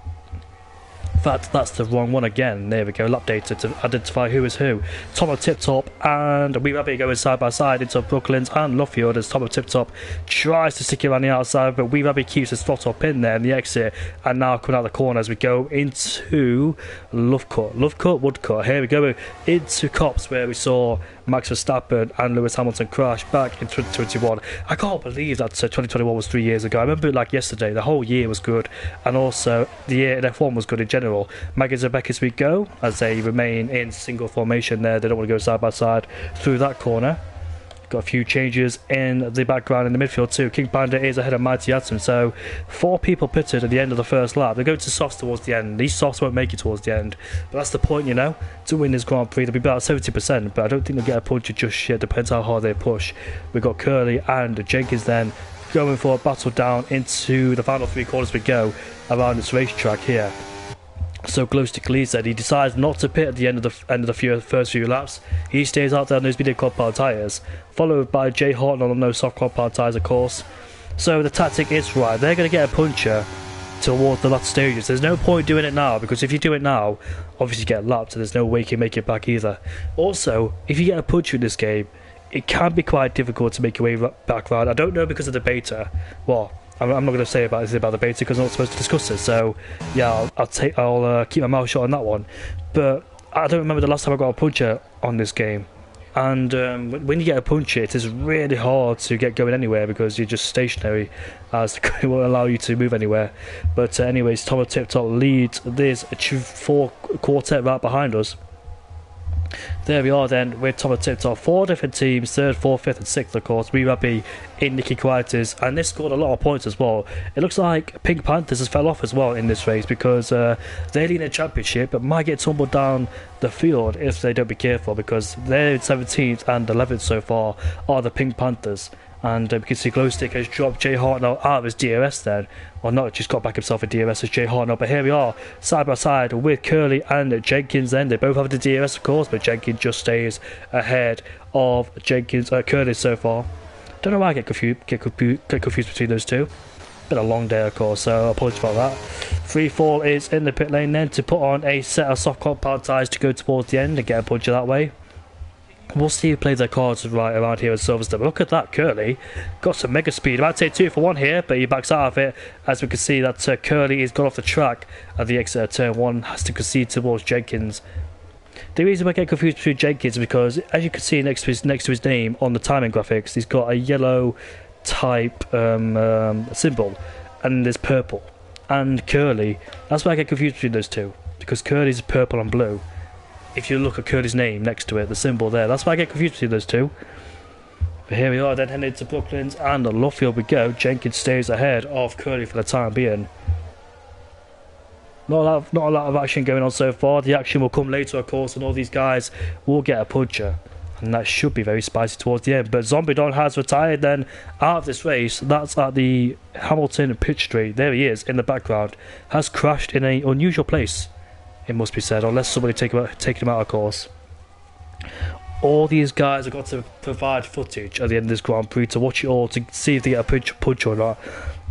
In fact, that's the wrong one again. There we go, lap data to identify who is who. Tomo Tip Top and Wee Rabbit going side by side into Brooklands and Luffield as Tomo Tip Top tries to stick it around the outside, but Wee Rabbit keeps his throttle up in there in the exit, and now coming out the corner as we go into Lovecut, Woodcut. Here we go into Cops where we saw Max Verstappen and Lewis Hamilton crashed back in 2021. I can't believe that 2021 was 3 years ago. I remember it like yesterday. The whole year was good, and also the year in F1 was good in general. Maggie's and Becky's we go as they remain in single formation there. They don't want to go side by side through that corner. Got a few changes in the background in the midfield too. King Panda is ahead of Mighty Atom, so 4 people pitted at the end of the first lap. They're going to softs towards the end. These softs won't make it towards the end, but that's the point, you know. To win this Grand Prix, they'll be about 70%, but I don't think they'll get a puncher just yet. Depends how hard they push. We've got Curly and Jenkins then going for a battle down into the final 3 corners we go around this racetrack here. So Glowstick leads that. He decides not to pit at the end of the first few laps. He stays out there on those medium compound tyres, followed by Jay Horton on those soft compound tyres, of course. So the tactic is right. They're going to get a puncher towards the last stages. There's no point doing it now, because if you do it now, obviously you get lapped, and there's no way you can make it back either. Also, if you get a puncher in this game, it can be quite difficult to make your way back round. I don't know because of the beta. Well, I'm not going to say about the beta because I'm not supposed to discuss it. So yeah, I'll keep my mouth shut on that one. But I don't remember the last time I got a puncher on this game. And when you get a puncher, it is really hard to get going anywhere because you're just stationary, as it won't allow you to move anywhere. But anyways, Tomo Tip Top leads. There's a 4 quartet right behind us. There we are then with Tomo Tip Top. 4 different teams, 3rd, 4th, 5th and 6th of course. We Rabbi in Nicky Quietus, and this scored a lot of points as well. It looks like Pink Panthers has fell off as well in this race because they lead in championship but might get tumbled down the field if they don't be careful, because they're in 17th and 11th so far are the Pink Panthers. And we can see Glowstick has dropped Jay Hartnell out of his DRS then. Or not, just got back himself a DRS as Jay Hartnell. But here we are, side by side with Curly and Jenkins then. They both have the DRS of course, but Jenkins just stays ahead of Curly so far. Don't know why I get confused between those two. Been a long day of course, so apologies about that. Free Fall is in the pit lane then to put on a set of soft compound tyres to go towards the end and get a puncher that way. We'll see who plays their cards right around here at Silverstone. Look at that, Curly got some mega speed. Might take 2 for 1 here, but he backs out of it. As we can see that Curly is gone off the track at the exit of turn 1, has to concede towards Jenkins. The reason I get confused between Jenkins is because, as you can see next to his name on the timing graphics, he's got a yellow type symbol, and there's purple. And Curly, that's why I get confused between those two, because Curly's purple and blue. If you look at Curly's name next to it, the symbol there, that's why I get confused between those two. But here we are then heading to Brooklands and Luffield we go. Jenkins stays ahead of Curly for the time being. Not a lot of action going on so far. The action will come later of course, and all these guys will get a puncher. And that should be very spicy towards the end. But Zombie Don has retired then out of this race. That's at the Hamilton pit straight. There he is in the background. Has crashed in an unusual place, it must be said, unless somebody taken him out of course. All these guys have got to provide footage at the end of this Grand Prix to watch it all, to see if they get a punch or not.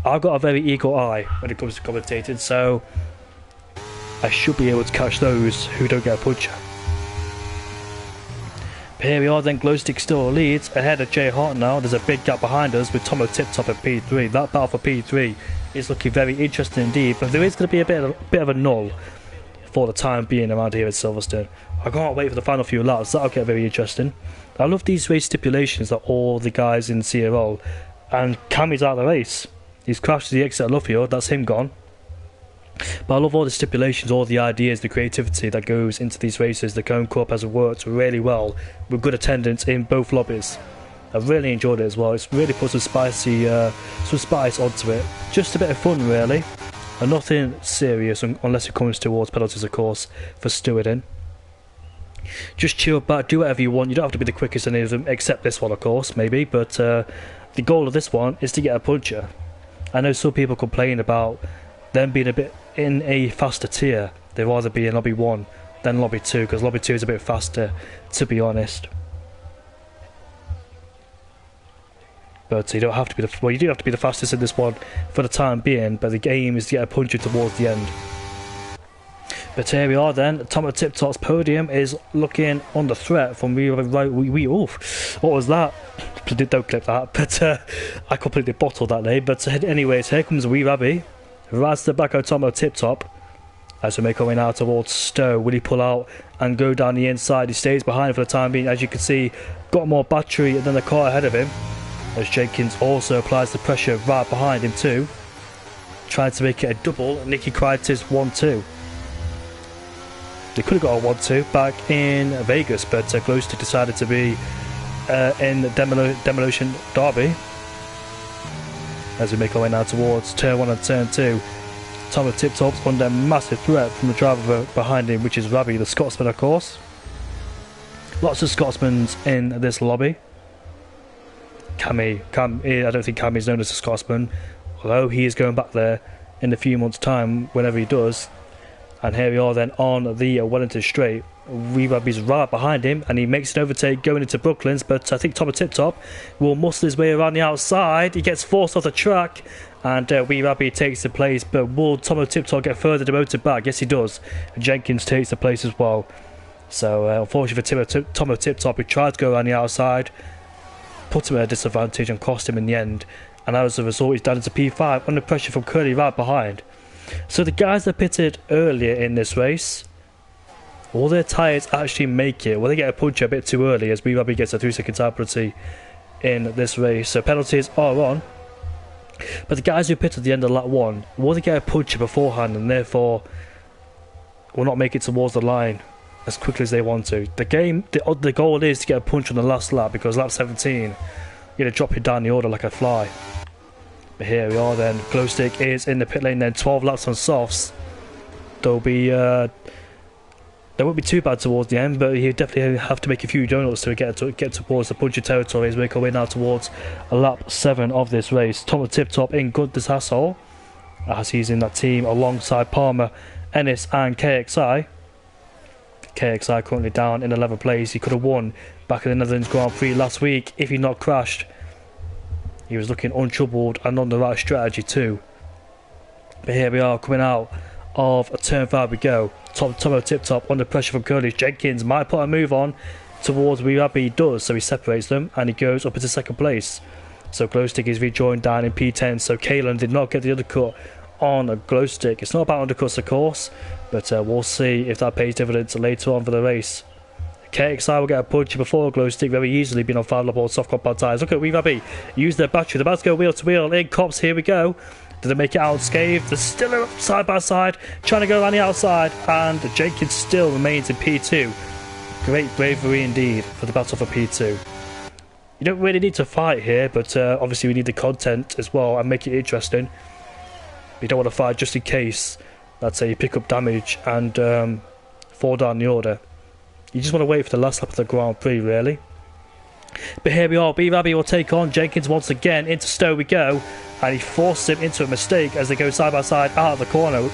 I've got a very eagle eye when it comes to commentating, so I should be able to catch those who don't get a puncher. But here we are then, Glowstick still leads ahead of Jay Hart now. There's a big gap behind us with Tomo Tip Top at P3. That battle for P3 is looking very interesting indeed, but there is going to be a bit of a null for the time being around here at Silverstone. I can't wait for the final few laps. That'll get very interesting. I love these race stipulations that all the guys in CRL, and Cammy's out of the race. He's crashed to the exit at Luffield, that's him gone. But I love all the stipulations, all the ideas, the creativity that goes into these races. The Cone Cup has worked really well with good attendance in both lobbies. I've really enjoyed it as well. It's really put some spice onto it. Just a bit of fun really, and nothing serious unless it comes towards penalties of course for stewarding. Just chill back, do whatever you want. You don't have to be the quickest in any of them, except this one of course maybe, but the goal of this one is to get a puncher. I know some people complain about them being a bit in a faster tier. They'd rather be in lobby 1 than lobby 2, because lobby 2 is a bit faster, to be honest. But you don't have to be you do have to be the fastest in this one for the time being, but the aim is to get a puncher towards the end. But here we are then, Tomo Tip Top's podium is looking under threat from what was that? Don't clip that, but I completely bottled that name. But anyways, here comes Wee Rabby, right to the back of Tomo Tip Top. As we make our way now towards Stowe, will he pull out and go down the inside? He stays behind for the time being. As you can see, got more battery than the car ahead of him. As Jenkins also applies the pressure right behind him too. Trying to make it a double. Nicky Critis 1-2. They could have got a 1-2 back in Vegas, but Glowstick decided to be in the Demolition Derby. As we make our way now towards turn 1 and turn 2. Tom of Tip Top's under massive threat from the driver behind him, which is Ravi, the Scotsman, of course. Lots of Scotsmen in this lobby. Cam, I don't think Cam is known as a Scotsman, although he is going back there in a few months' time, whenever he does. And here we are then on the Wellington Straight. Ravi's right behind him, and he makes an overtake going into Brooklands, but I think Tom of Tip Top will muscle his way around the outside. He gets forced off the track, and Ravi takes the place, but will Tom of Tip Top get further demoted back? Yes, he does. Jenkins takes the place as well. So, unfortunately for Tom of Tip Top, he tried to go around the outside, put him at a disadvantage and cost him in the end. And as a result, he's down into P5 under pressure from Curly right behind. So the guys that pitted earlier in this race, all their tyres actually make it. Well, they get a puncture a bit too early as Ravi gets a 3-second time penalty in this race. So penalties are on. But the guys who pitted at the end of lap 1, will they get a puncture beforehand and therefore will not make it towards the line as quickly as they want to. The goal is to get a punch on the last lap, because lap 17, you're going to drop it down the order like a fly. But here we are then. Glowstick is in the pit lane then. 12 laps on softs. They won't be too bad towards the end, but he'll definitely have to make a few donuts to get towards the punchy territory as we make our way now towards lap 7 of this race. Tom of Tip Top in good dishassle as he's in that team alongside Palmer, Ennis and KXI. KXI currently down in 11th place. He could have won back in the Netherlands Grand Prix last week if he'd not crashed. He was looking untroubled and on the right strategy too. But here we are coming out of turn 5 we go. Tom of Tip Top under pressure from Curly. Jenkins might put a move on towards Rabi. He does, so he separates them and he goes up into 2nd place. So Glowstick is rejoined down in P10. So Kalen did not get the undercut on a Glowstick. It's not about undercuts, of course, but we'll see if that pays dividends later on for the race. KXI will get a punch before Glowstick very easily, being on 5 lap soft compound tyres. Look at Rabi use their battery. They're about to go wheel to wheel in Cops. Here we go. Did they make it out unscathed? They're still side by side, trying to go around the outside, and Jenkins still remains in P2. Great bravery indeed for the battle for P2. You don't really need to fight here, but obviously we need the content as well and make it interesting. You don't want to fight just in case, let's say, you pick up damage and fall down the order. You just want to wait for the last lap of the Grand Prix, really. But here we are. B-Rabi will take on Jenkins once again. Into Stowe we go. And he forced him into a mistake as they go side by side out of the corner.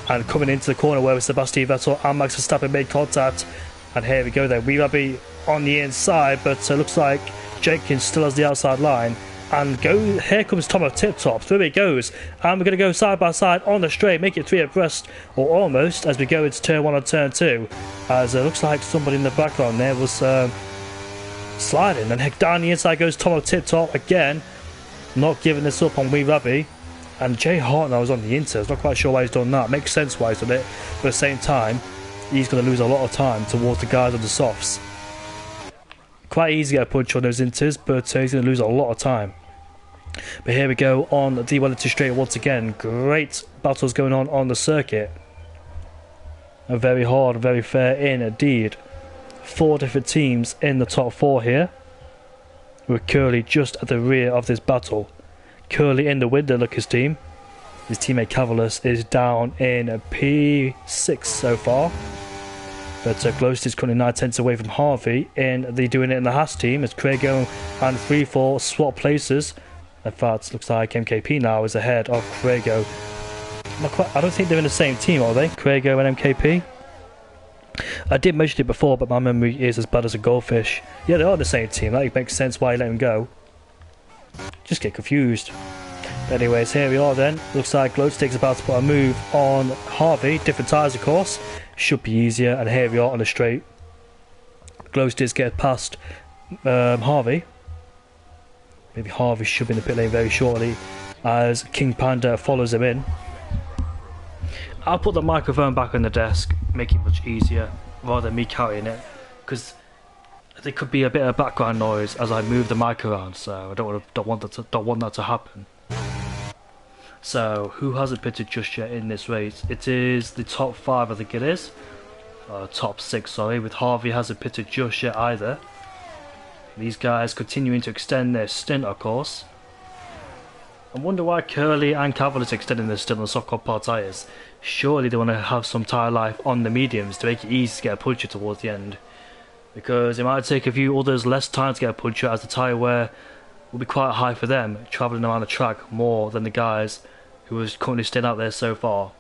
And coming into the corner where Sebastian Vettel and Max Verstappen made contact. And here we go then. B-Rabi on the inside, but looks like Jenkins still has the outside line. And here comes Tom of Tip Top. Through he goes. And we're going to go side by side on the straight. Make it 3 abreast, or almost, as we go into turn 1 and turn 2. As it looks like somebody in the background there was sliding. And down the inside goes Tom of Tip Top again. Not giving this up on Rabi. And Jay Hartnell was on the inters. Not quite sure why he's done that. Makes sense why he's done it. But at the same time, he's going to lose a lot of time towards the guys on the softs. Quite easy to get a punch on those inters, but he's going to lose a lot of time. But here we go on the Wellington Straight once again. Great battles going on the circuit. And very hard, very fair indeed. 4 different teams in the top 4 here. With Curly just at the rear of this battle. Curly in the window, look, his team. His teammate Cavalis is down in P6 so far. But Glowstick is currently 9 tenths away from Harvey. And they're doing it in the Haas team as Craigo and Freefall swap places. In fact, looks like MKP now is ahead of Craigo. I don't think they're in the same team, are they? Craigo and MKP? I did mention it before, but my memory is as bad as a goldfish. Yeah, they are the same team. That makes sense why you let him go. Just get confused. But anyways, here we are then. Looks like Glowstick's about to put a move on Harvey. Different tyres, of course. Should be easier. And here we are on the straight. Glowstick's get past Harvey. Maybe Harvey should be in the pit lane very shortly as King Panda follows him in. I'll put the microphone back on the desk, make it much easier rather than me carrying it, because there could be a bit of background noise as I move the mic around, so I don't want that to happen. So who hasn't pitted just yet in this race? It is the top 5, I think it is. Top 6, sorry, with Harvey hasn't pitted just yet either. These guys continuing to extend their stint, of course. I wonder why Curly and Cavill is extending their stint on the soft compound tyres. Surely they want to have some tyre life on the mediums to make it easy to get a puncher towards the end. Because it might take a few others less time to get a puncher, as the tyre wear will be quite high for them, travelling around the track more than the guys who are currently staying out there so far.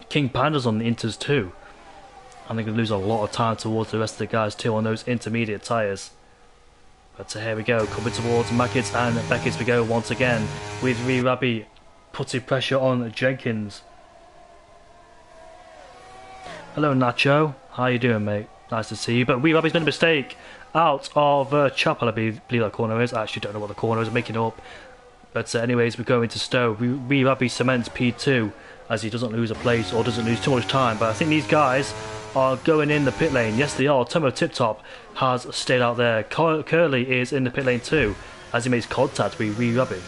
King Panda's on the inters too. And they're going to lose a lot of time towards the rest of the guys too on those intermediate tyres. But here we go, coming towards Mackett and Beckett we go once again, with Ree Rabbie putting pressure on Jenkins. Hello Nacho, how you doing mate? Nice to see you. But Ree Rabbie's made a mistake out of Chapel, I believe that corner is. I actually don't know what the corner is, I'm making it up. But anyways, we're going to Stowe. Ree Rabbie cements P2 as he doesn't lose a place or doesn't lose too much time. But I think these guys are going in the pit lane. Yes they are. Tomo Tip Top has stayed out there. Curly is in the pit lane too as he makes contact with Ree Rabbie.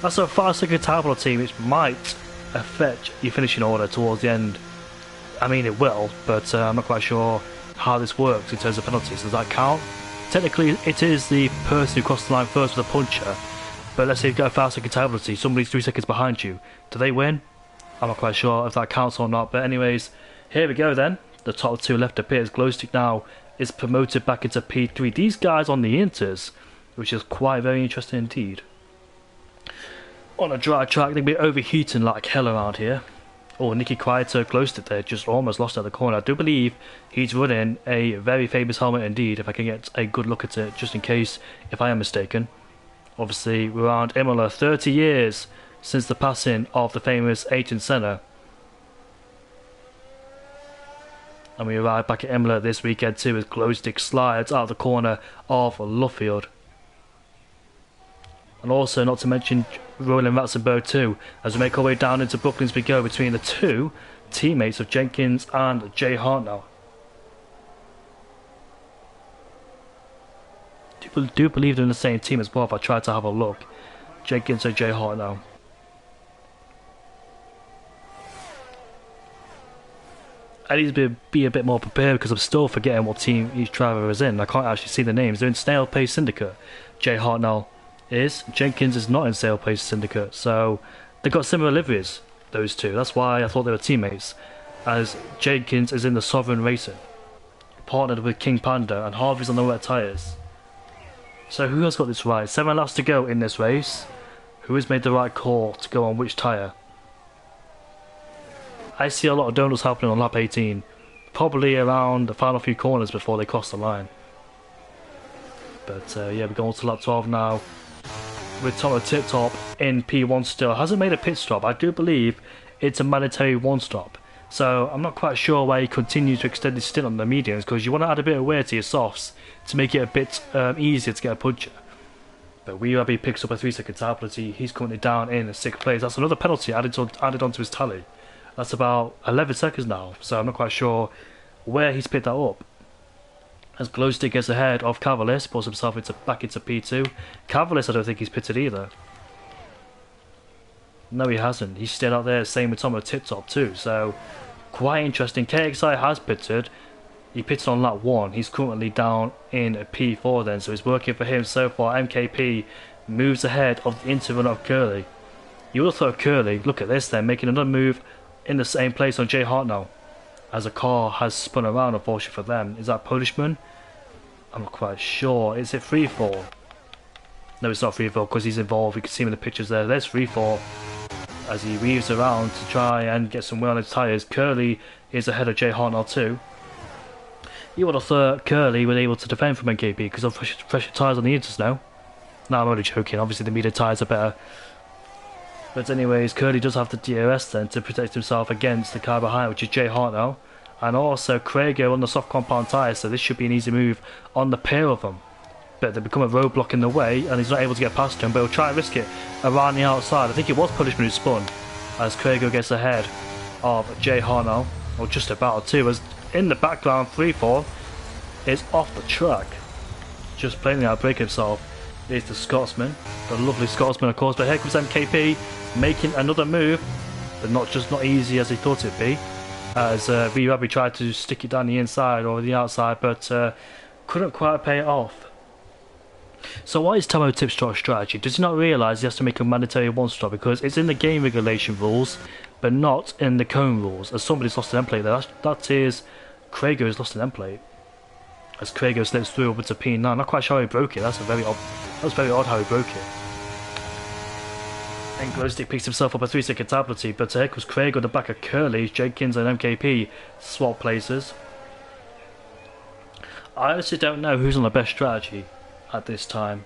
That's a 5-second time penalty which might affect your finishing order towards the end. I mean it will, but I'm not quite sure how this works in terms of penalties. Does that count? Technically it is the person who crossed the line first with a puncher, but let's say you've got a 5-second time penalty, somebody's 3 seconds behind you. Do they win? I'm not quite sure if that counts or not, but anyways, here we go then. The top 2 left appears. Glowstick now is promoted back into P3. These guys on the inters, which is quite very interesting indeed. On a dry track, they'll be overheating like hell around here. Oh, Nicky Quieter Glowstick there, just almost lost at the corner. I do believe he's running a very famous helmet indeed, if I can get a good look at it, just in case, if I am mistaken. Obviously, we're around Imola, 30 years since the passing of the famous Ayrton Senna. And we arrive back at Imola this weekend too, as Glowstick slides out of the corner of Luffield. And also, not to mention Roland Ratzenberg too, as we make our way down into Brooklands we go between the 2 teammates of Jenkins and Jay Hartnell. Do believe they're in the same team as well if I try to have a look. Jenkins and Jay Hartnell. I need to be a bit more prepared because I'm still forgetting what team each driver is in. I can't actually see the names. They're in Snail Pace Syndicate. Jay Hartnell is. Jenkins is not in Snail Pace Syndicate. So they've got similar liveries, those two. That's why I thought they were teammates. As Jenkins is in the Sovereign Racing, partnered with King Panda, and Harvey's on the wet tyres. So who has got this right? 7 laps to go in this race. Who has made the right call to go on which tyre? I see a lot of donuts happening on lap 18, probably around the final few corners before they cross the line. But yeah, we're going to lap 12 now with Tomo Tip Top in P1 still. Hasn't made a pit stop. I do believe it's a mandatory 1 stop. So I'm not quite sure why he continues to extend his stint on the mediums, because you want to add a bit of wear to your softs to make it a bit easier to get a puncher. But Ree Rabbie picks up a 3-second time penalty. He's currently down in 6th place. That's another penalty added onto his tally. That's about 11 seconds now, so I'm not quite sure where he's picked that up. As Glowstick gets ahead of Cavalis, pulls himself back into P2. Cavalis, I don't think he's pitted either. No, he hasn't. He's stayed out there, same with Tomo Tip Top too, so quite interesting. KXI has pitted. He pitted on lap 1. He's currently down in P4 then, so it's working for him so far. MKP moves ahead of the interrun of Curly. You would have thought Curly, look at this then, making another move in the same place on Jay Hartnell, as a car has spun around, unfortunately for them. Is that punishment? I'm not quite sure. Is it free fall? No, it's not free fall because he's involved. You can see him in the pictures there. There's free fall as he weaves around to try and get some wear on his tyres. Curly is ahead of Jay Hartnell too. You would have thought Curly was able to defend from MKP because of fresher tyres on the inters now. No, I'm only joking. Obviously the medium tyres are better. But anyways, Curly does have the DRS then to protect himself against the car behind, which is Jay Hartnell. And also Craigo on the soft compound tyres, so this should be an easy move on the pair of them. But they become a roadblock in the way, and he's not able to get past him, but he'll try and risk it around the outside. I think it was punishment who spun, as Craigo gets ahead of Jay Harnell, or just about to, as in the background, Freefall is off the track, just plainly outbrake himself. There's the Scotsman, the lovely Scotsman, of course, but here comes MKP making another move, but not easy as he thought it'd be, as Rabi tried to stick it down the inside or the outside, but couldn't quite pay it off. So what is Tomo Tipstrot's strategy? Does he not realise he has to make a mandatory one-stop because it's in the game regulation rules, but not in the cone rules? As somebody's lost an end plate there, that is Krager's lost an end plate. As Krager slips through over to P9, not quite sure how he broke it. That's very odd how he broke it. And Glowstick picks himself up a 3-second tabletty, but here comes Craig on the back of Curly. Jenkins and MKP swap places. I honestly don't know who's on the best strategy at this time,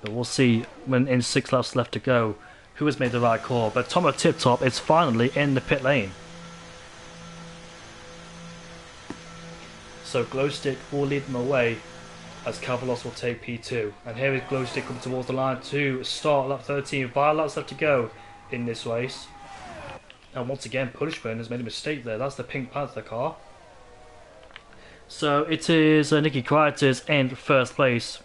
but we'll see when in 6 laps left to go who has made the right call. But Tomo Tip Top is finally in the pit lane, so Glowstick will lead them away as Cavalos will take P2, and here is Glowstick coming towards the line to start lap 13. 5 laps left to go in this race, and once again Punishburn has made a mistake there. That's the Pink Panther car. So it is Nicky Crichton in first place,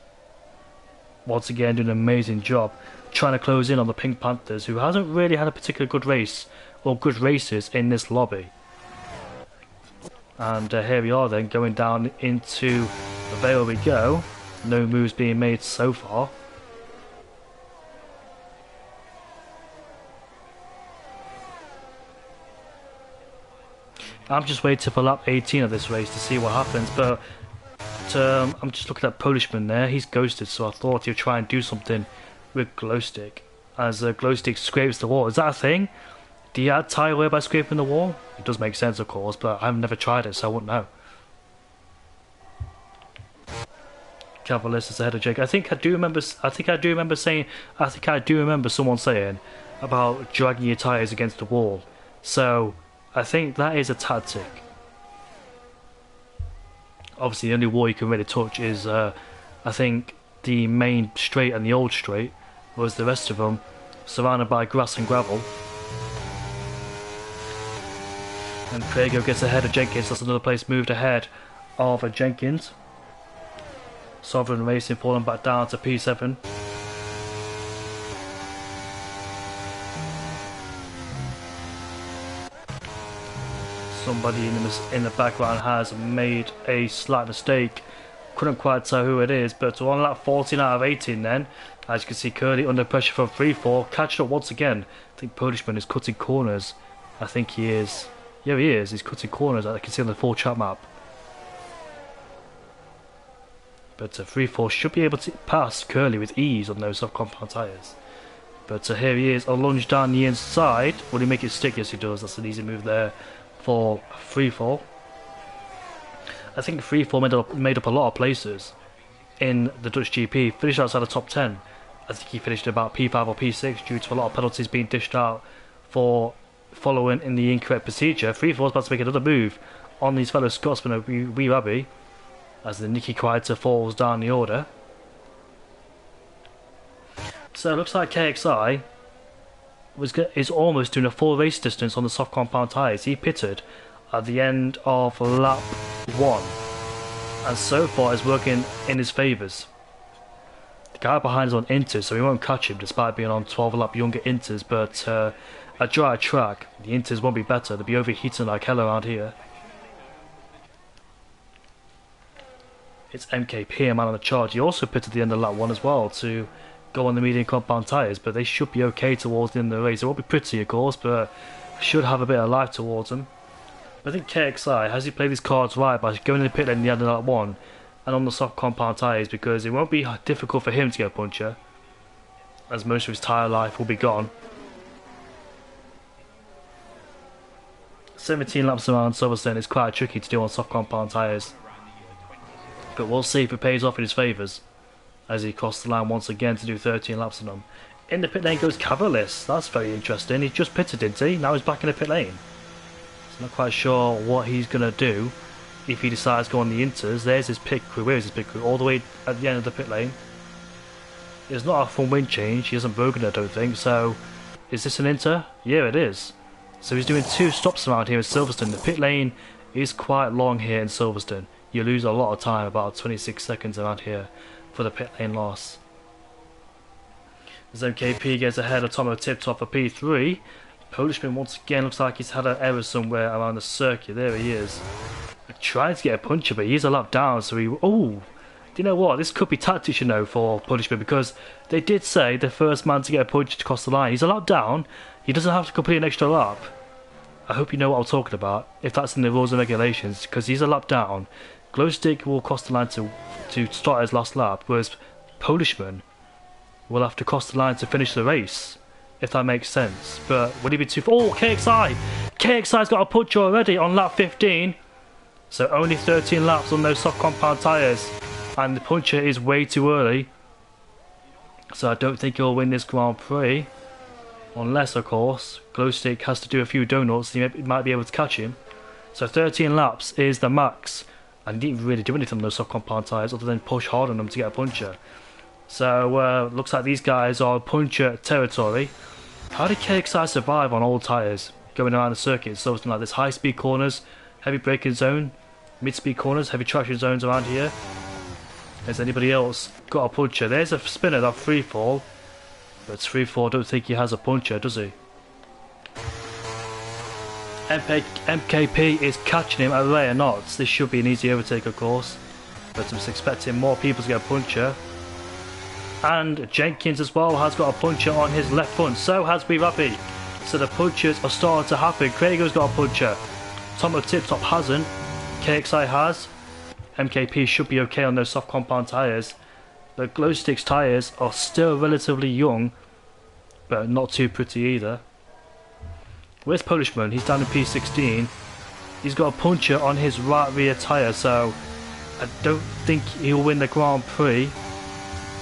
once again doing an amazing job trying to close in on the Pink Panthers, who hasn't really had a particular good race or good races in this lobby. And here we are then going down into the Vale we go. No moves being made so far. I'm just waiting for lap 18 of this race to see what happens, but I'm just looking at Polishman there. He's ghosted, so I thought he'd try and do something with Glowstick, as Glowstick scrapes the wall. Is that a thing? Do you add tyre wear by scraping the wall? It does make sense, of course, but I've never tried it, so I wouldn't know. Cavalis is ahead of Jake. I think I do remember someone saying about dragging your tyres against the wall. So I think that is a tactic. Obviously the only wall you can really touch is I think the main straight and the old straight, whereas the rest of them surrounded by grass and gravel. And Krager gets ahead of Jenkins. That's another place moved ahead of Jenkins. Sovereign Racing falling back down to P7. Somebody in the background has made a slight mistake. Couldn't quite tell who it is, but on lap 14 out of 18 then, as you can see Curly under pressure from 3-4, catching up once again. I think Polishman is cutting corners. I think he is. Yeah, he is. He's cutting corners, I can see on the full chat map. But 3-4 should be able to pass Curly with ease on those soft compound tyres. But here he is, a lunge down the inside. Will he make it stick? Yes, he does. That's an easy move there for 3-4. I think 3-4 made up a lot of places in the Dutch GP. Finished outside the top 10. I think he finished about P5 or P6 due to a lot of penalties being dished out for following in the incorrect procedure. 3-4 is about to make another move on these fellow Scotsmen of Wee Rabbi, as the Nicky Crichton falls down the order. So it looks like KXI is almost doing a full race distance on the soft compound tyres. He pitted at the end of lap 1, and so far is working in his favours. The guy behind is on Inters, so he won't catch him despite being on 12 lap younger Inters, but a dry track, the Inters won't be better. They'll be overheating like hell around here. It's MKP, a man on the charge. He also pitted at the end of lap 1 as well to go on the medium compound tyres, but they should be okay towards the end of the race. It won't be pretty, of course, but should have a bit of life towards them. I think KXI, has he played his cards right by going in the pit lane at the end of lap 1 and on the soft compound tyres, because it won't be difficult for him to get a puncher, as most of his tyre life will be gone. 17 laps around Silverstone is quite tricky to do on soft compound tyres, but we'll see if it pays off in his favours as he crosses the line once again to do 13 laps on them. In the pit lane goes Cavalis. That's very interesting. He just pitted, didn't he? Now he's back in the pit lane. So not quite sure what he's going to do if he decides to go on the Inters. There's his pit crew. Where is his pit crew? All the way at the end of the pit lane. It's not a fun wind change. He hasn't broken it, I don't think. So Is this an inter? Yeah, it is. So he's doing 2 stops around here in Silverstone. The pit lane is quite long here in Silverstone. You lose a lot of time, about 26 seconds around here for the pit lane loss. As MKP gets ahead of Tomo Tip Top for P3. Polishman once again looks like he's had an error somewhere around the circuit. There he is. Trying to get a puncher, but he's a lap down, so he... Oh! Do you know what? This could be tactics, you know, for Polishman, because they did say the first man to get a puncher to cross the line. He's a lap down. He doesn't have to complete an extra lap. I hope you know what I'm talking about, if that's in the rules and regulations, because he's a lap down. Glowstick will cross the line to start his last lap, whereas Polishman will have to cross the line to finish the race, if that makes sense. But would he be too... Oh, KXI! KXI's got a puncher already on lap 15. So only 13 laps on those soft compound tyres. And the puncher is way too early. So I don't think he'll win this Grand Prix. Unless, of course, Glowstick has to do a few donuts. He might be able to catch him. So 13 laps is the max. And he didn't really do anything on those soft compound tyres other than push hard on them to get a puncher. So looks like these guys are puncher territory. How did KXI survive on old tyres going around the circuit? So something like this: high speed corners, heavy braking zone, mid speed corners, heavy traction zones around here. Has anybody else got a puncher? There's a spinner that free fall, but it's free fall. Don't think he has a puncher, does he? MKP is catching him at rare knots. This should be an easy overtake, of course, but I'm just expecting more people to get a puncher. And Jenkins as well has got a puncher on his left front. So has Wirabi. So the punchers are starting to happen. Craig's got a puncher. Tomo Tip Top hasn't. KXI has. MKP should be okay on those soft compound tyres. The Glowstick's tyres are still relatively young, but not too pretty either. Where's Polishman? He's down in P16. He's got a puncher on his right rear tyre, so I don't think he'll win the Grand Prix.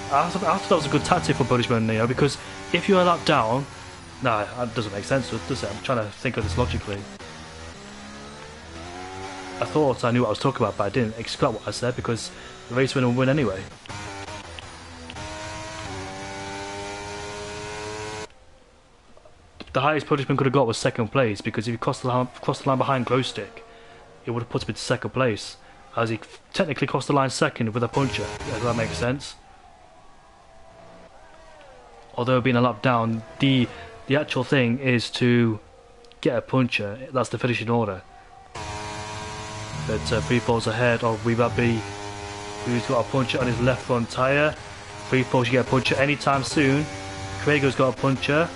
I thought that was a good tactic for Polishman, Neo, because if you're a lap down... No, that doesn't make sense, does it? I'm trying to think of this logically. I thought I knew what I was talking about, but I didn't explain what I said, because the race winner will win anyway. The highest Polishman could have got was second place, because if he crossed the line behind Glowstick, it would have put him into second place, as he technically crossed the line second with a puncher, if that makes sense. Although being a lap down, the actual thing is to get a puncher. That's the finishing order. But free falls ahead of Wirabi, who's got a puncher on his left front tyre. Free falls, you get a puncher anytime soon. Craig's got a puncher.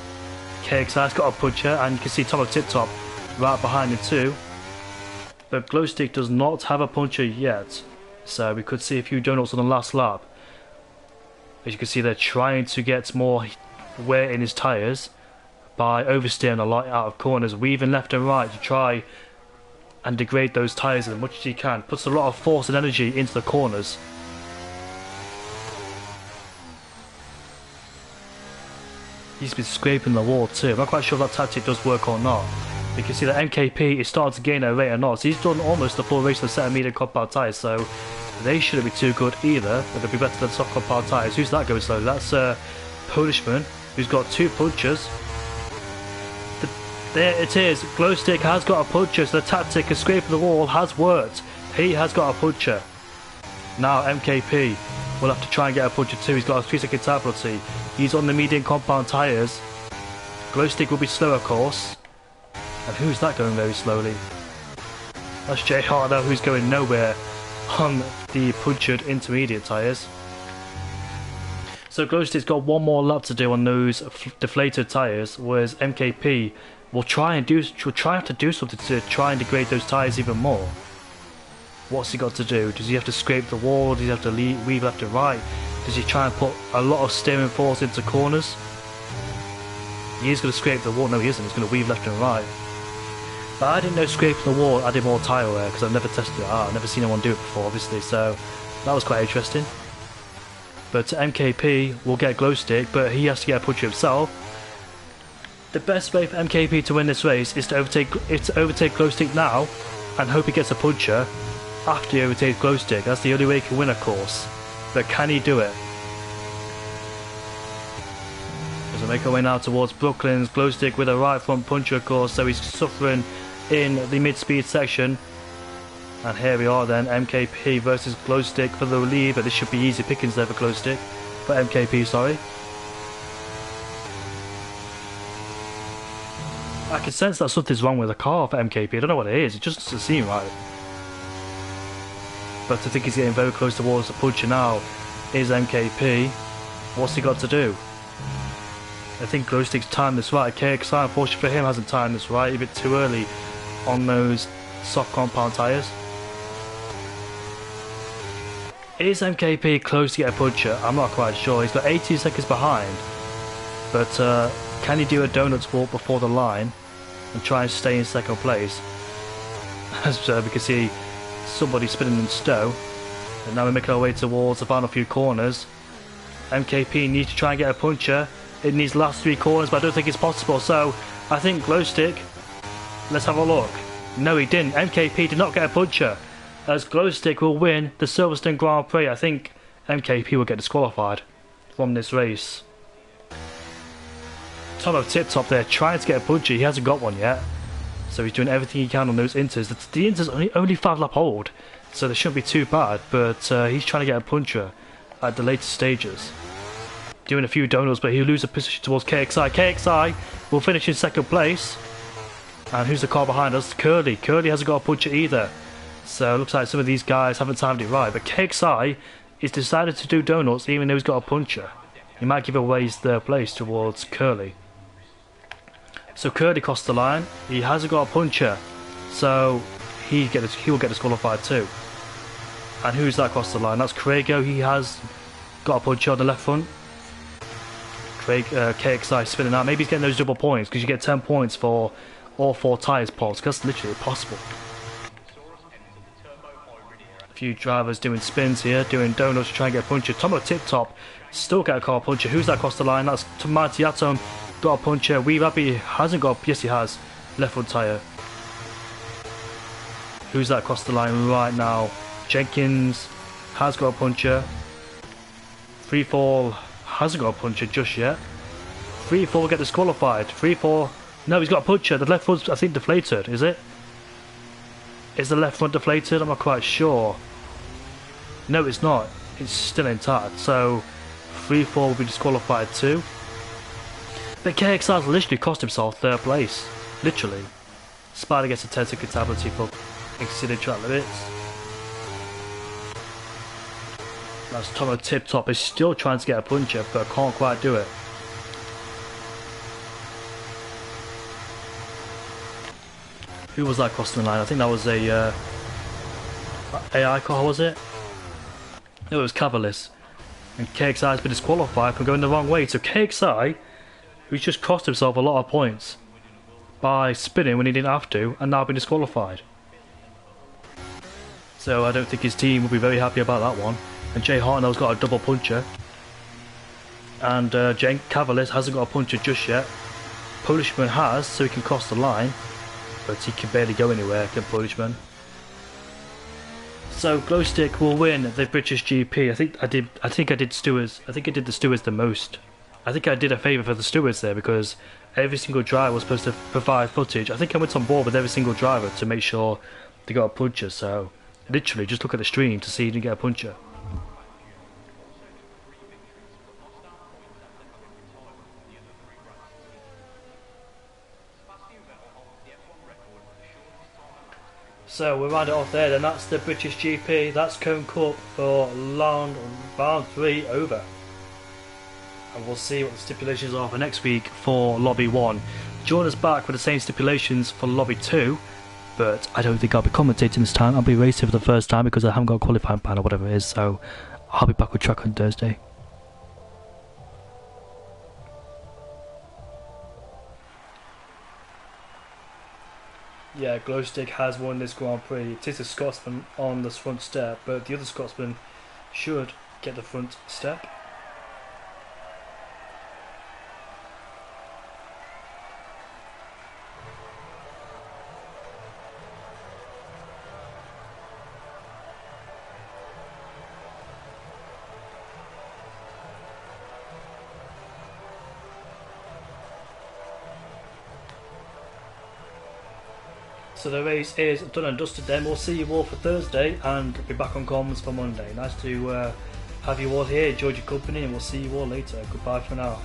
KXI's got a puncher, and you can see Tomo Tip Top right behind him too. But Glowstick does not have a puncher yet, so we could see a few donuts on the last lap. As you can see, they're trying to get more wear in his tyres by oversteering a lot out of corners, weaving left and right to try and degrade those tyres as much as he can. Puts a lot of force and energy into the corners. He's been scraping the wall too. I'm not quite sure if that tactic does work or not. You can see that MKP is starting to gain a rate of knots. He's done almost the full race on the set of medium compound tyres, so they shouldn't be too good either, but they'll be better than soft compound tyres. Who's that going slowly? That's Polishman, who's got 2 punchers. There it is. Glowstick has got a puncher, so the tactic of scraping the wall has worked. He has got a puncher. Now MKP will have to try and get a puncher too. He's got a 3-second time penalty. He's on the medium compound tyres. Glowstick will be slow, of course. And who's that going very slowly? That's Jay Harder, who's going nowhere on the punctured intermediate tyres. So Glowstick's got one more lap to do on those deflated tyres, whereas MKP will try to do something to try and degrade those tyres even more. What's he got to do? Does he have to scrape the wall? Does he have to weave left and right? Does he try and put a lot of steering force into corners? He is going to scrape the wall. No, he isn't. He's going to weave left and right. But I didn't know scraping the wall added more tyre wear, because I've never tested it out. I've never seen anyone do it before, obviously, so that was quite interesting. But MKP will get Glowstick, but he has to get a puncher himself. The best way for MKP to win this race is to overtake Glowstick now, and hope he gets a puncher after he overtakes Glowstick. That's the only way he can win, of course. But can he do it? As As we make our way now towards Brooklyn's glow stick with a right front puncher, of course, so he's suffering in the mid-speed section. And here we are then, MKP versus glow stick for the lead, but this should be easy pickings there for glow stick, for MKP, sorry. I can sense that something's wrong with the car for MKP. I don't know what it is. It just doesn't seem right. But I think he's getting very close towards the puncher now. Is MKP. What's he got to do? I think Glowstick's timed this right. KXI, unfortunately for him, hasn't timed this right. A bit too early on those soft compound tyres. Is MKP close to get a puncher? I'm not quite sure. He's got 18 seconds behind. But can he do a donuts walk before the line and try and stay in second place? As we can see somebody spinning in stow. And now we're making our way towards the final few corners. MKP needs to try and get a puncher in these last 3 corners, but I don't think it's possible. So I think Glowstick, let's have a look. No, he didn't. MKP did not get a puncher. As Glowstick will win the Silverstone Grand Prix, I think MKP will get disqualified from this race. Tomo Tip Top there trying to get a puncher. He hasn't got one yet, so he's doing everything he can on those inters. The inters only 5 lap old, so they shouldn't be too bad, but he's trying to get a puncher at the later stages. Doing a few donuts, but he'll lose a position towards KXI. KXI will finish in second place. And who's the car behind us? Curly. Curly hasn't got a puncher either. So it looks like some of these guys haven't timed it right. But KXI is decided to do donuts even though he's got a puncher. He might give away his third place towards Curly. So Curly crossed the line. He hasn't got a puncher. So he will get disqualified too. And who's that across the line? That's Craigo. He has got a puncher on the left front. KXI spinning out. Maybe he's getting those double points because you get 10 points for all 4 tyres pops. That's literally impossible. A few drivers doing spins here, doing donuts to try and get a puncher. Tomo Tip Top still get a car puncher. Who's that across the line? That's Tomato Atom. Got a puncher. Weevabi hasn't got. Yes, he has. Left front tyre. Who's that across the line right now? Jenkins has got a puncher. Freefall hasn't got a puncher just yet. 3-4 will get disqualified. 3-4. No, he's got a puncher. The left front's, I think, deflated. Is it? Is the left front deflated? I'm not quite sure. No, it's not. It's still intact. So 3-4 will be disqualified too. But KXR's literally cost himself third place. Literally. Spider gets a 10-second penalty for exceeding track limits. That's Tomo Tip Top is still trying to get a puncher, but can't quite do it. Who was that crossing the line? I think that was a AI car, was it? No, it was Cavalis. And KXI has been disqualified from going the wrong way. So KXI, who's just cost himself a lot of points by spinning when he didn't have to, and now been disqualified. So I don't think his team will be very happy about that one. And Jay Hartnell's got a double puncher. And Cavalis hasn't got a puncher just yet. Polishman has, so he can cross the line. But he can barely go anywhere, can Polishman. So Glowstick will win the British GP. I think I did stewards. I think I did the stewards the most. I think I did a favour for the stewards there because every single driver was supposed to provide footage. I think I went on board with every single driver to make sure they got a puncher. So literally just look at the stream to see you didn't get a puncher. So we'll round it off there then. That's the British GP. That's Cone Cup for round 3 over. And we'll see what the stipulations are for next week for Lobby 1. Join us back with the same stipulations for Lobby 2. But I don't think I'll be commentating this time. I'll be racing for the first time because I haven't got a qualifying plan or whatever it is. So I'll be back with track on Thursday. Yeah, Glowstick has won this Grand Prix. It is a Scotsman on the front step, but the other Scotsman should get the front step. So the race is done and dusted then. We'll see you all for Thursday and be back on comms for Monday. Nice to have you all here, enjoyed your company, and we'll see you all later. Goodbye for now.